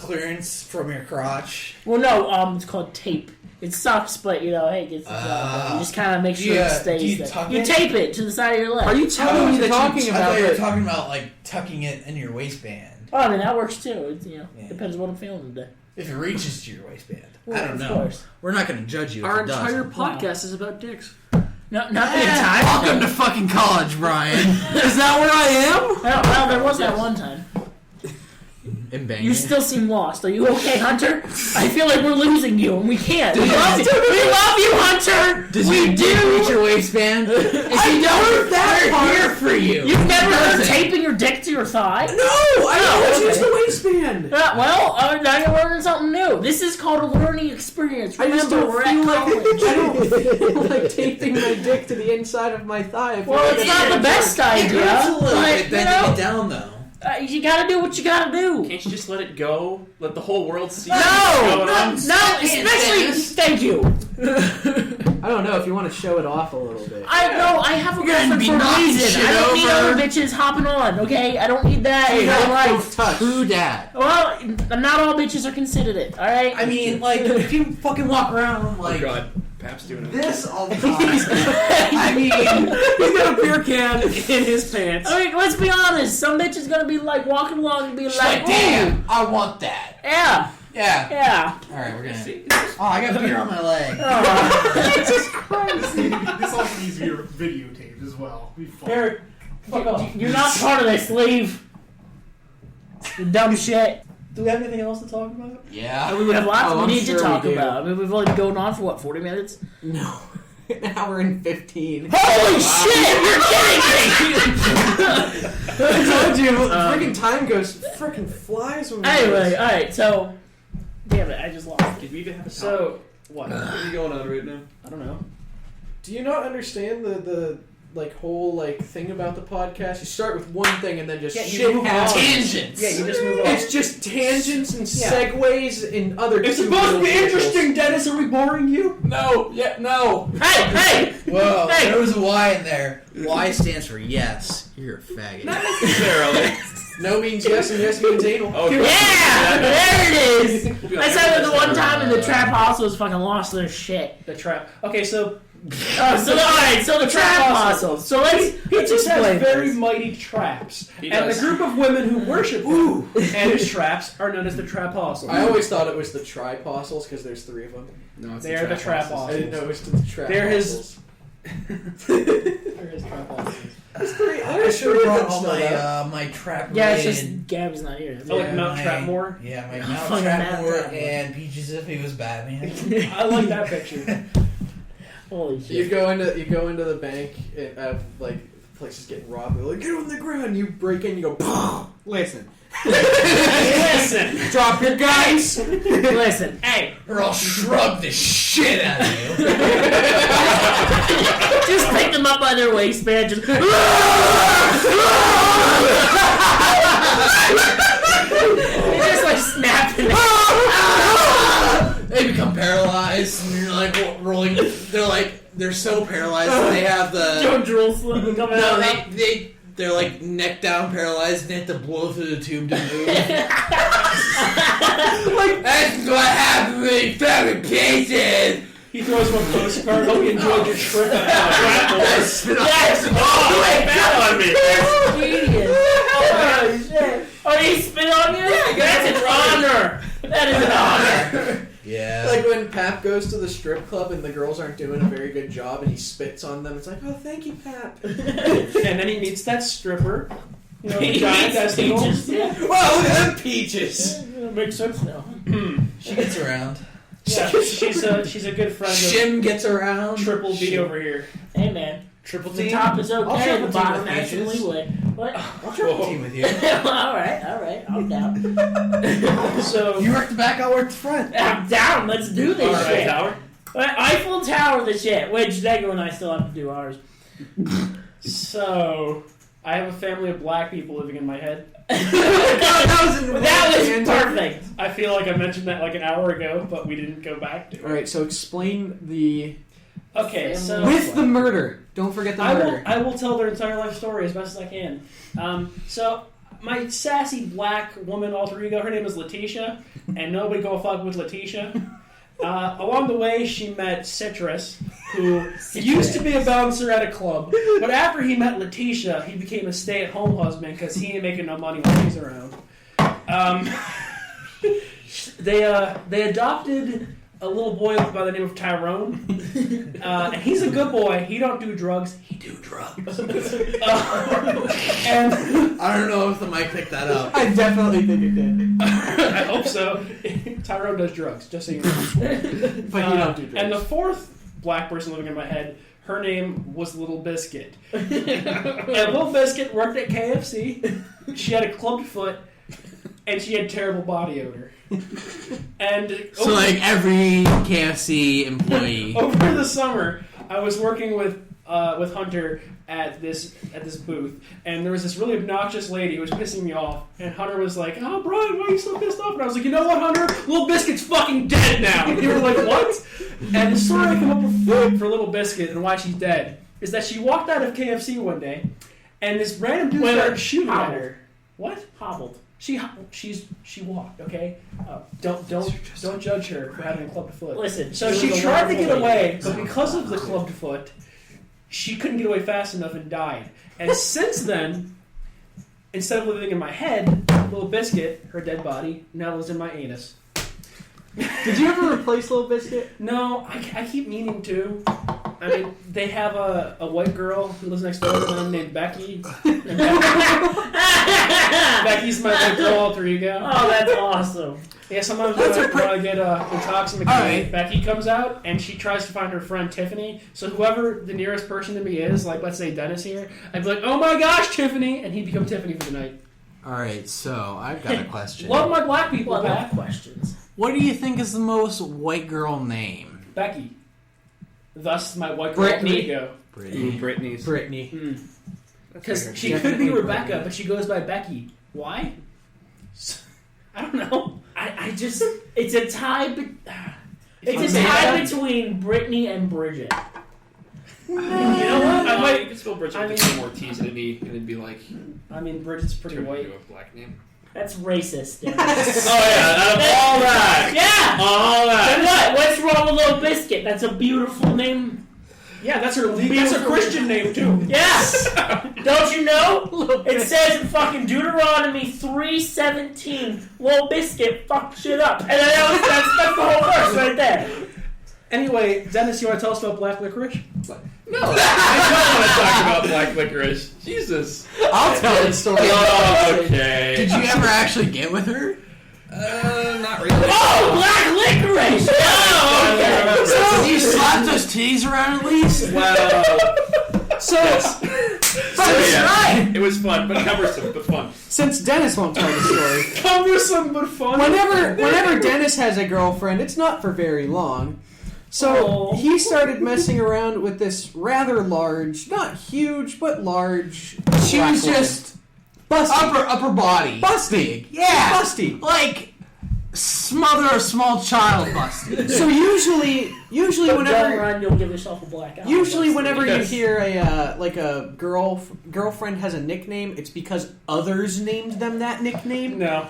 clearance from your crotch. Well, no, it's called tape. It sucks, but you know, hey, it gets the job done. You just kind of make sure Yeah, it do stays you there. tuck You it? tape it to the side of your leg. Are you telling me that talking you... I about thought you were it. talking about like tucking it in your waistband. Oh, I mean that works too. It's, you know, Yeah. depends what I'm feeling today. If it reaches to your waistband. Well, I don't of know. course. We're not going to judge you. Our if it entire does. podcast is about dicks. No, not the entire. Welcome to fucking college, Brian. Is that where I am? Well, there was that one time. In Bangor. You still seem lost. Are you okay, Hunter? I feel like we're losing you, and we can't. We love you, Hunter. Does we your do. dick reach your waistband? If you don't, we're here for you. You've never heard Does it? taping your dick to your thigh? No, I okay. use the waistband. Well, now you're learning something new. This is called a learning experience. I just Remember, don't we're feel at like college. I don't feel like taping my dick to the inside of my thigh. I feel Well, like it's not the best It idea, hurts a little but bit you bending know, it down, though. you gotta do what you gotta do. Can't you just let it go? Let the whole world see No, what's going on? especially. Dennis. Thank you. I don't know if you want to show it off a little bit. I know. I have a You're gonna girlfriend be for a knocking reason. shit I don't need over. other bitches hopping on. Okay, I don't need that in my life. touch. True dat. Well, not all bitches are considered it. All right. I mean, like, if you fucking walk around Oh like god, Pap's doing it. this all the time. I mean, He's got a beer can in his pants. I mean, let's be honest. Some bitch is gonna be like walking along and be she's like, like, damn, I want that. "Ooh, yeah, Yeah. yeah." All right, we're gonna. Oh, I got beer on my leg. Oh, Jesus Christ! This also needs to be videotaped as well. Be fun. Eric, you're not part of this. Leave. You dumb shit. Do we have anything else to talk about? Yeah. We have lots Oh, we I'm need sure to talk we do. about. I mean, we've only been going on for what, 40 minutes? No, an hour and 15. Holy shit! You're kidding me! I told you, freaking time goes freaking flies when we do Anyway, this. all right. So, damn it, I just lost. Did we even have a topic? So, what? What are you going on right now? I don't know. Do you not understand the whole thing about the podcast. You start with one thing and then just Yeah, you shit move on. happens. Tangents. Yeah, you just move on. It's just tangents and segues and other. It's supposed to be interesting, Dennis. Are we boring you? No, yeah, no. Hey! Whoa, Hey! there was a Y in there. Y stands for yes. You're a faggot. Not necessarily. No means yes and yes means anal. Oh, Yeah! There it is! We'll be I like, said it the one time and the trap hostels fucking lost their shit. The trap. Okay, so Alright, so the trap hostels. So let's he just explain has very this. mighty traps, He and does. the group of women who worship him and his traps are known as the trap hostels. I always thought it was the tripostles because there's 3 of them. No, it's They're the trap I hostels. didn't know it was the trap. They're his- hostels. They're his trap hostels. I should have brought all my trap. Yeah, it's related- just Gabby's not here. Oh, like Mount my- Trapmore? Yeah, my Mount Fucking Mount Trapmore Trapmore. and Peaches if he was Batman. I like that picture. Holy You shit. go into the bank and places getting robbed. They're like, get on the ground. You break in. You go. Listen. Listen, Drop your guns. Listen, hey, Or I'll shrug the shit out of you. just pick them up by their waistband, just... You're just like snapping. They become paralyzed, and you're like rolling. They're so paralyzed that they have the. Joe Drool coming No, out. they're like neck down paralyzed, and they have to blow through the tube to move. That's what happened when you found cases. he throws him a postcard. Hope you enjoyed your trip. Yes! Oh, on me. genius. Oh, shit. Oh, he spit on you? That's an honor. That is an honor. Yeah. Like when Pap goes to the strip club and the girls aren't doing a very good job and he spits on them. It's like, oh, thank you, Pap. And then he meets that stripper. You know, the He giant meets testicles. Peaches. Yeah. Wow, look at them peaches. That makes sense now. She gets around. Yeah, she's a good friend of Shim gets around. Triple B over here. Hey, man. Triple The T. top is I'll okay, triple the team bottom with actually Peaches. would. What? I'll triple team with you. Alright, I'm down. So You work the back, I'll work the front. I'm down, let's do this Alright, shit. Tower. Eiffel Tower the shit, which Dego and I still have to do ours. So I have a family of black people living in my head. That was perfect. I feel like I mentioned that like an hour ago, but we didn't go back to it. All right, so explain the Okay, so with the murder. Don't forget the murder. I will tell their entire life story as best as I can. So my sassy black woman alter ego, her name is Letitia, and nobody go fuck with Letitia. Along the way, she met Citrus, who used to be a bouncer at a club, but after he met Letitia, he became a stay-at-home husband because he ain't making no money while he's around. They adopted a little boy by the name of Tyrone, and he's a good boy. He don't do drugs. He do drugs. And I don't know if the mic picked that up. I definitely think it did. I hope so. Tyrone does drugs, just so you know. But you don't do drugs. And the fourth black person living in my head, her name was Little Biscuit. And Little Biscuit worked at KFC. She had a clubbed foot, and she had terrible body odor. And So like every KFC employee. over the summer, I was working with Hunter at this booth, and there was this really obnoxious lady who was pissing me off. And Hunter was like, "Oh, Brian, why are you so pissed off?" And I was like, "You know what, Hunter? Little Biscuit's fucking dead now." And you were like, "What?" And the story I come up with for Little Biscuit and why she's dead is that she walked out of KFC one day, and this random dude started shooting at her. What? Hobbled. She walked. Okay, don't judge her for having a clubbed foot. Listen, So she she was a tried to wonderful get lady. away, but because of the clubbed foot, she couldn't get away fast enough and died. And since then, instead of living in my head, Little Biscuit, her dead body, now lives in my anus. Did you ever replace Little Biscuit? No, I keep meaning to. I mean, they have a white girl who lives next door to them named Becky. And Becky's my white girl alter ego. Oh, that's awesome. Yeah, sometimes when I get intoxicated, Alright. Becky comes out and she tries to find her friend Tiffany. So whoever the nearest person to me is, like let's say Dennis here, I'd be like, "Oh my gosh, Tiffany," and he'd become Tiffany for the night. Alright, so I've got a question. Love my black people, Well, Pat. questions. What do you think is the most white girl name? Becky. Thus, my white girl alter Brittany. ego. Brittany's. Brittany. Because she could be Rebecca, but she goes by Becky. Why? I don't know. I just it's a tie. It's a tie between Brittany and Bridget. You know what? I might. You could spell Bridget with more T's than an E, and it'd be like. I mean, Bridget's pretty turn white. into a black name. That's racist. Dennis. Oh yeah, out of all that. Yeah. All that. Then what? What's wrong with Little Biscuit? That's a beautiful name. Yeah, that's her. That's a Christian name too. Yes. Don't you know? It says in fucking Deuteronomy 3:17, Little Biscuit fucked shit up, and that's the whole verse right there. Anyway, Dennis, you want to tell us about black licorice? No, I don't want to talk about black licorice. Jesus. I'll tell the story. Oh, okay. Did you ever actually get with her? Not really. Oh, black licorice! Oh, okay. So you slap those titties around at least? Wow. So, Right. It was fun, but cumbersome, but fun. Since Dennis won't tell the story, cumbersome but fun. whenever Dennis has a girlfriend, it's not for very long. So he started messing around with this rather large, not huge, but large. She was just busty. upper body. Busty. Yeah. Busty. Like smother a small child busty. So usually Don't whenever run, you'll give yourself a black eye. Usually, whenever Yes. you hear a girlfriend has a nickname, it's because others named them that nickname. No.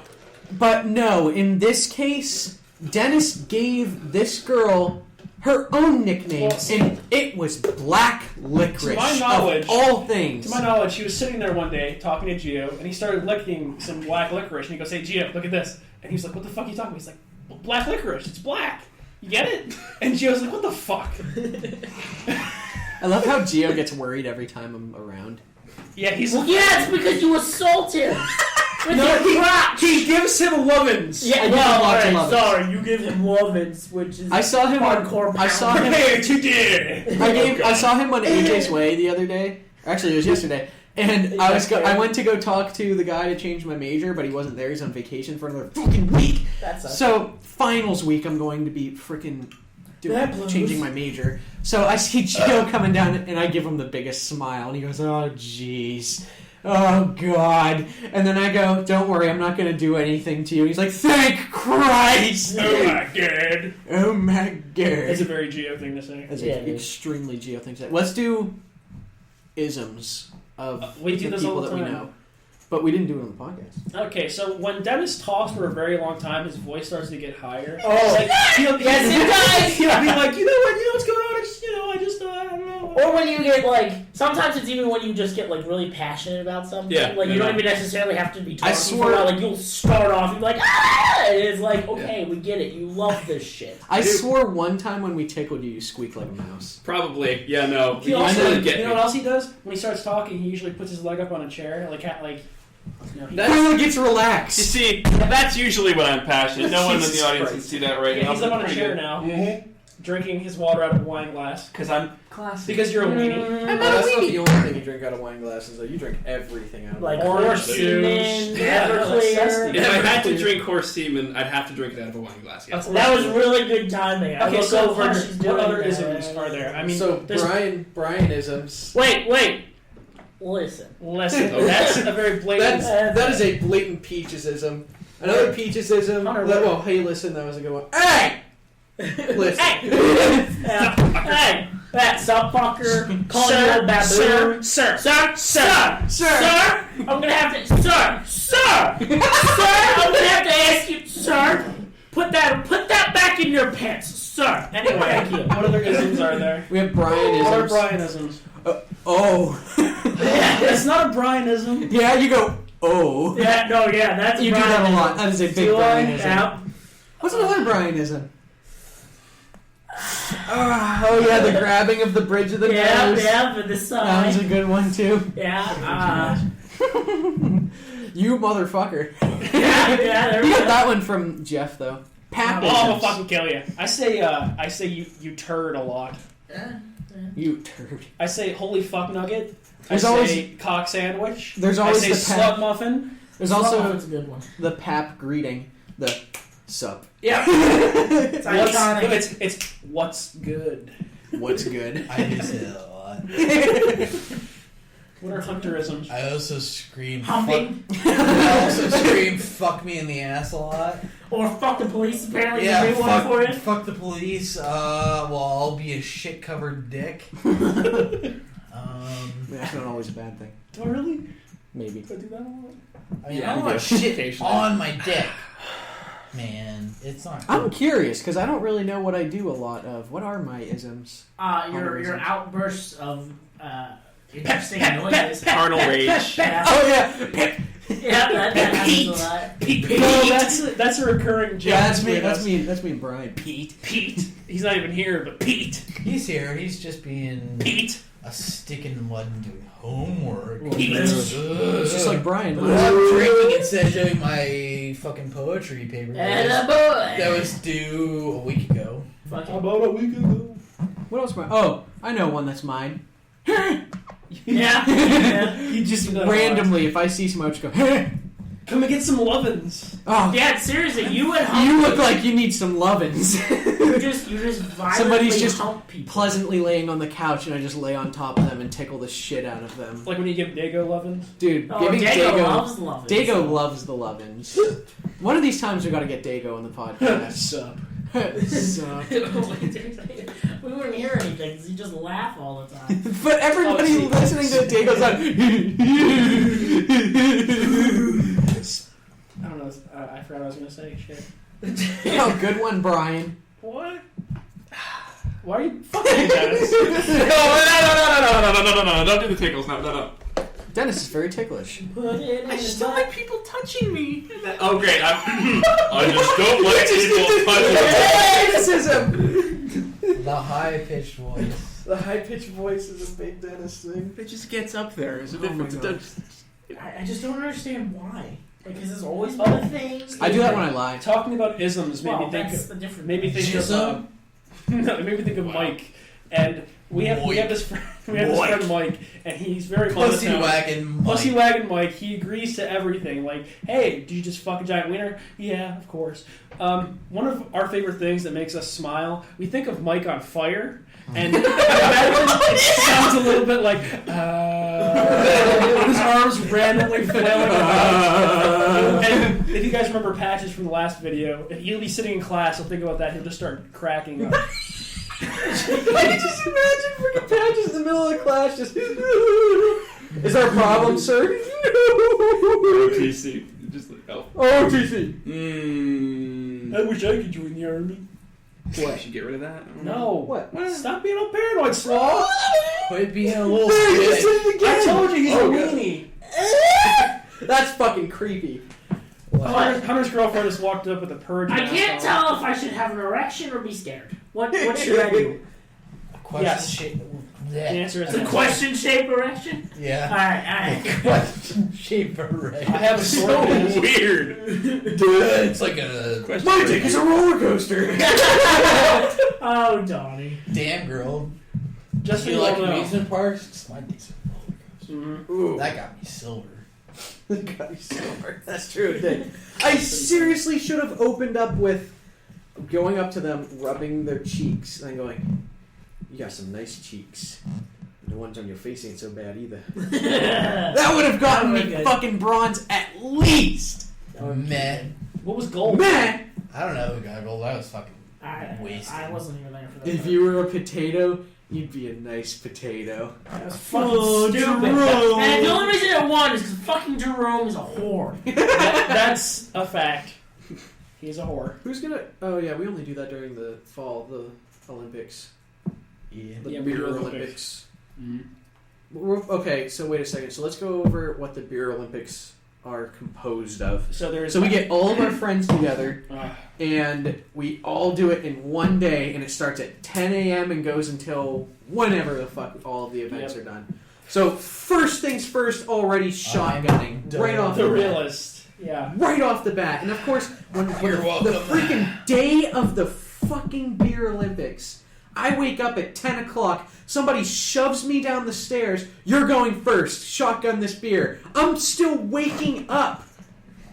But no, in this case, Dennis gave this girl her own nickname, and it was Black Licorice. To my knowledge, of all things. To my knowledge, he was sitting there one day talking to Gio, and he started licking some black licorice, and he goes, "Hey, Gio, look at this." And he's like, "What the fuck are you talking about?" He's like, well, "Black licorice, it's black. You get it?" And Gio's like, "What the fuck?" I love how Gio gets worried every time I'm around. Yeah, he's Well, yeah, it's because you assault him. With no, your crotch. he gives him lovins. Yeah, I give well, him lots of alright, lovins. sorry, you give him lovins, which is I saw him on. hardcore. I saw him. Hey, today. I saw him on AJ's Way the other day. Actually, it was yesterday. And I went to go talk to the guy to change my major, but he wasn't there. He's on vacation for another fucking week. So finals week, I'm going to be freaking changing my major. So I see Gio coming down, and I give him the biggest smile, and he goes, "Oh jeez, oh god." And then I go, "Don't worry, I'm not going to do anything to you." He's like, "Thank Christ!" Oh my god. Oh my god. It's a very Gio thing to say. That's Yeah, an extremely Geo thing to say. Let's do isms of we do the this people all the that we time. know. But we didn't do it on the podcast. Okay, so when Dennis talks for a very long time, his voice starts to get higher. Oh, Like, yes, it does. He'll be like, you know what's going on? I don't know. Or when you get sometimes it's even when you just get really passionate about something. Yeah, Like you don't even necessarily have to be talking. swear- for a while. You'll start off, you'll be like, ah! And it's like, okay, we get it. You love this shit. I swore one time when we tickled you, you squeaked like a mouse. Probably. Yeah, no. He You also, really you get know me. what else he does? When he starts talking, he usually puts his leg up on a chair, Finally gets You relaxed. see, that's usually when I'm passionate. No one in the Jesus audience Christ. can see that right Yeah, now. he's up on a Pretty chair good. now, drinking his water out of a wine glass. Because I'm Because you're a weenie. That's not the only thing you drink out of wine glasses, though. You drink everything out of Like Orange horse semen, juice. Yeah, Everclear. If I had to drink horse semen, I'd have to drink it out of a wine glass. Yeah. That was really good timing. I Okay, look so over and Hunter, she's what doing other that. isms are there? I mean, So there's- Brian isms. Wait. Listen. Listen, that's a very blatant. That is a blatant peachesism. Another peachesism. Hunter, Well, hey, listen, that was a good one. Hey, listen. Hey, that sub fucker, call you a baboon. Sir. Sir, I'm gonna have to, sir, I'm gonna have to ask you, sir, put that back in your pants, sir. Anyway, thank you. What other isms are there? We have Brian What are isms. Brianisms? Oh. It's not a Brianism. Yeah, you go, oh. That's You do that a lot. That is a big Brianism. Yeah. What's another Brianism? Oh yeah, the grabbing of the bridge of the nose. Yeah, for the That was a side. good one too. Yeah, You motherfucker. there we You got go. that one from Jeff though. Oh, I'm gonna Papisms. fucking kill you. I say you turd a lot. You turd. I say holy fuck nugget. There's I always- say cock sandwich. There's always I say the pap. slut muffin. There's also That's a good one. the pap greeting. The sup. Yeah. It's iconic. It's what's good. What's good? I just lot. What are hunterisms? I also scream. Humping. I also scream. Fuck me in the ass a lot. Or fuck the police, apparently. Yeah, They want for it. fuck the police. Well, I'll be a shit covered dick. That's not always a bad thing. Do I really? Maybe. Do I do that a lot? I mean, Yeah, I don't you want do. shit Occasionally. on my dick. Man, it's not. I'm curious because I don't really know what I do a lot of. What are my isms? Your outbursts of interesting noises. Carnal rage. Yeah. Oh yeah, Yeah, that happens a lot. No, that's a recurring joke. yeah. That's me. with That's us. me. That's me and Brian. Pete. He's not even here, but Pete. He's here. He's just being Pete. a stick in the mud and doing homework. It's just like Brian. I'm drinking instead of doing my fucking poetry paper. And a boy. That was due a week ago. Fucking About a week ago. What else? Oh, I know one that's mine. yeah. He just You know randomly, if I see someone, I just go, "Hey!" Come and get some lovin's. Oh, Yeah, seriously, you would hump you look people. like you need some lovin's. you just violently Somebody's just hump people. Pleasantly laying on the couch, and I just lay on top of them and tickle the shit out of them. Like when you give Dago lovin's. Dude, Oh, giving Dago loves loving. Dago loves the lovin's. One of these times we got to get Dago on the podcast. Sup. Suck. We wouldn't hear anything because you just laugh all the time. But everybody Oh, listening to Dago's like, I don't know. I forgot what I was gonna say. Shit. oh, good one, Brian. What? Why are you fucking Dennis? No, don't do the tickles. No. Dennis is very ticklish. I just don't like people touching me. Oh, great. I just don't like people touching me. The high pitched voice. The high pitched voice is a big Dennis thing. It just gets up there. There's a difference. my God. I just don't understand why. Like, has this always been a thing? I do that when I lie. Talking about isms made Well, me think. that's the difference. Made me think of. Jism? No, it made me think of Mike. And we have this friend Mike, and he's very Pussy monotone. wagon Mike. Pussy wagon Mike. He agrees to everything. Like, hey, did you just fuck a giant wiener? Yeah, of course. One of our favorite things that makes us smile. We think of Mike on fire, and it sounds a little bit like his arms randomly flailing around. And if you guys remember Patches from the last video, if he'll be sitting in class, he'll think about that. He'll just start cracking up. Just imagine freaking Patches in the middle of the class just... Is there a problem, sir? OTC. Just like, oh. OTC. I wish I could join the army. What? I should get rid of that? No. What? Stop being all paranoid, Slaw. Quit being a little There, you shit. said it again. I told you he's Oh, a God. weenie. That's fucking creepy. Hunter's girlfriend just walked up with a purge. I mask can't on. tell if I should have an erection or be scared. What should I do? Question Yes. shape. The answer is It's a question-shaped erection? Yeah. Alright. Question shape array. I have a So sword. weird. It's like a My dick is a roller coaster. Oh, Donnie. damn girl. Just so You you like all know. amusement parks? My dick's a roller coaster. Mhm. That got me silver. That's true. It did. I seriously should have opened up with going up to them, rubbing their cheeks, and going, "You got some nice cheeks. The ones on your face ain't so bad either." That would have gotten That me would've fucking bronze at least. Meh. What was gold? Man, I don't know who got gold. That was fucking I wasted. wasn't even there for that. if you were a potato, you'd be a nice potato. That was fucking Oh, stupid. Jerome. And the only reason I won is because fucking Jerome is a whore. That's a fact. He's a whore. Who's gonna? Oh yeah, we only do that during the fall, the Olympics, yeah. the Yeah, beer Beer Olympics. Mm-hmm. Okay, so wait a second. So let's go over what the beer Olympics are composed of. So there's. So we get all of our friends together, Uh, and we all do it in one day, and it starts at 10 a.m. and goes until whenever the fuck all of the events Yep. are done. So first things first, already shotgunning done. right off the the bat. realist. Yeah. Right off the bat. And of course, when You're the welcome. freaking day of the fucking beer Olympics, I wake up at 10 o'clock, somebody shoves me down the stairs, "You're going first, shotgun this beer." I'm still waking up.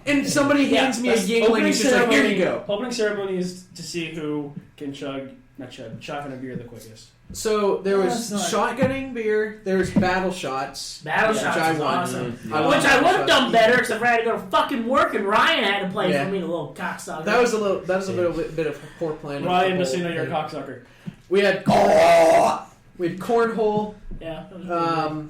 And somebody hands me a that's Yingling and opening is just like, "Here you ceremony- go." Opening ceremony is to see who can chug Not chug. Shotgun a beer the quickest. So there was That's not- shotgunning beer. There was battle shots. Battle which shots I was won. awesome. Which Which I would have battle done shots. better, except for I had to go to fucking work, and Ryan had to play Yeah. for me, the little cocksucker. That was a bit of poor planning. Ryan, just so you know, you're a cocksucker. We had we had cornhole. Yeah. That was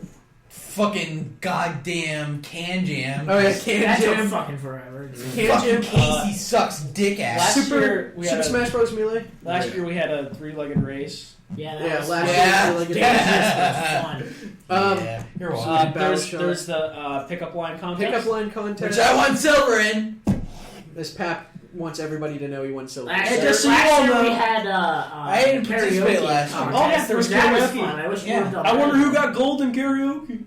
Fucking goddamn Can Jam. Oh yeah, Can that took Jam. fucking forever. Can Fucking Jam. Casey sucks dick ass. Last year we Super had Smash Bros. Melee. Last year we had a 3-legged race. Yeah, that Yeah, was last Yeah. year. Like, that was fun. Yeah, you're welcome. Battle shot. There's the pickup line contest. Pickup line contest. Which I won silver in. This Pap wants everybody to know he won silver. Last Hey, year, just so you last all year we know- had I didn't participate karaoke last year. contest. Oh, yeah, there was that was karaoke. fun. I wish we Yeah. would have done I wonder that. who got gold in karaoke.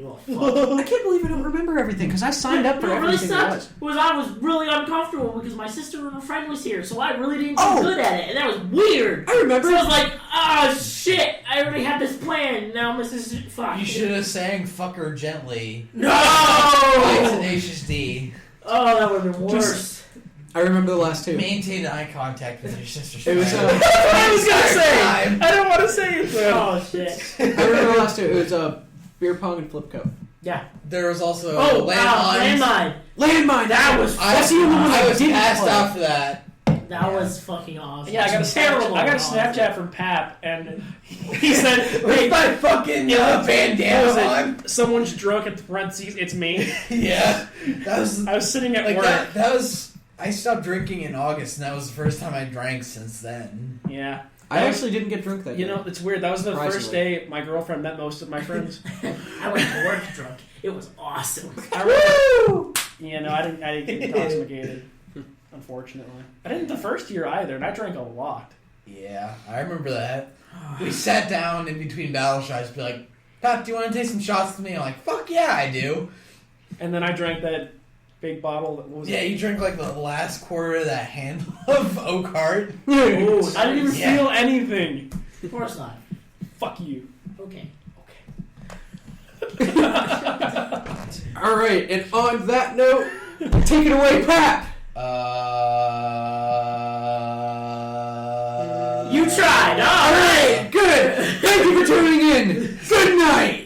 Oh, fuck. I can't believe I don't remember everything because I signed up for What really everything. It sucked was I was really uncomfortable because my sister and her friend was here, so I really didn't do Oh. good at it, and that was weird. I remember. So I was like, oh shit, I already had this plan. Now my sister, fuck. You should have sang "Fuck Her Gently" by No. Tenacious D. Oh, that would have been worse. I remember the last two. Maintain eye contact with your sister. It was. I was gonna say. Time. I don't want to say it. Oh shit. I remember the last two. It was beer pong and flip cup. Yeah. There was also Oh, landmines. landmine. Landmine. That was. That's the only one I I was didn't passed play. out for that. That was fucking awesome. Yeah, I got a terrible. I got a awesome. Snapchat from Pap, and he said, With my fucking Yeah. bandana was on. it, someone's drunk at the parentheses, it's me. Yeah, that was I was sitting at like work. that was. I stopped drinking in August, and that was the first time I drank since then. Yeah. I actually didn't get drunk that You day. know, it's weird. That was the first Surprisingly. day my girlfriend met most of my friends. I went to work drunk. It was awesome. I remember, you know, I didn't get intoxicated, unfortunately. I didn't the first year either, and I drank a lot. Yeah, I remember that. We sat down in between battle shots, be like, "Doc, do you want to take some shots with me?" I'm like, "Fuck yeah, I do." And then I drank that big bottle. What was Yeah, it? you drink like the last quarter of that handle of Oak Heart. Oh, I didn't even Yeah. feel anything. Of course not. Fuck you. Okay. All right, and on that note, take it away, Pap. You tried. All right, good. Thank you for tuning in. Good night.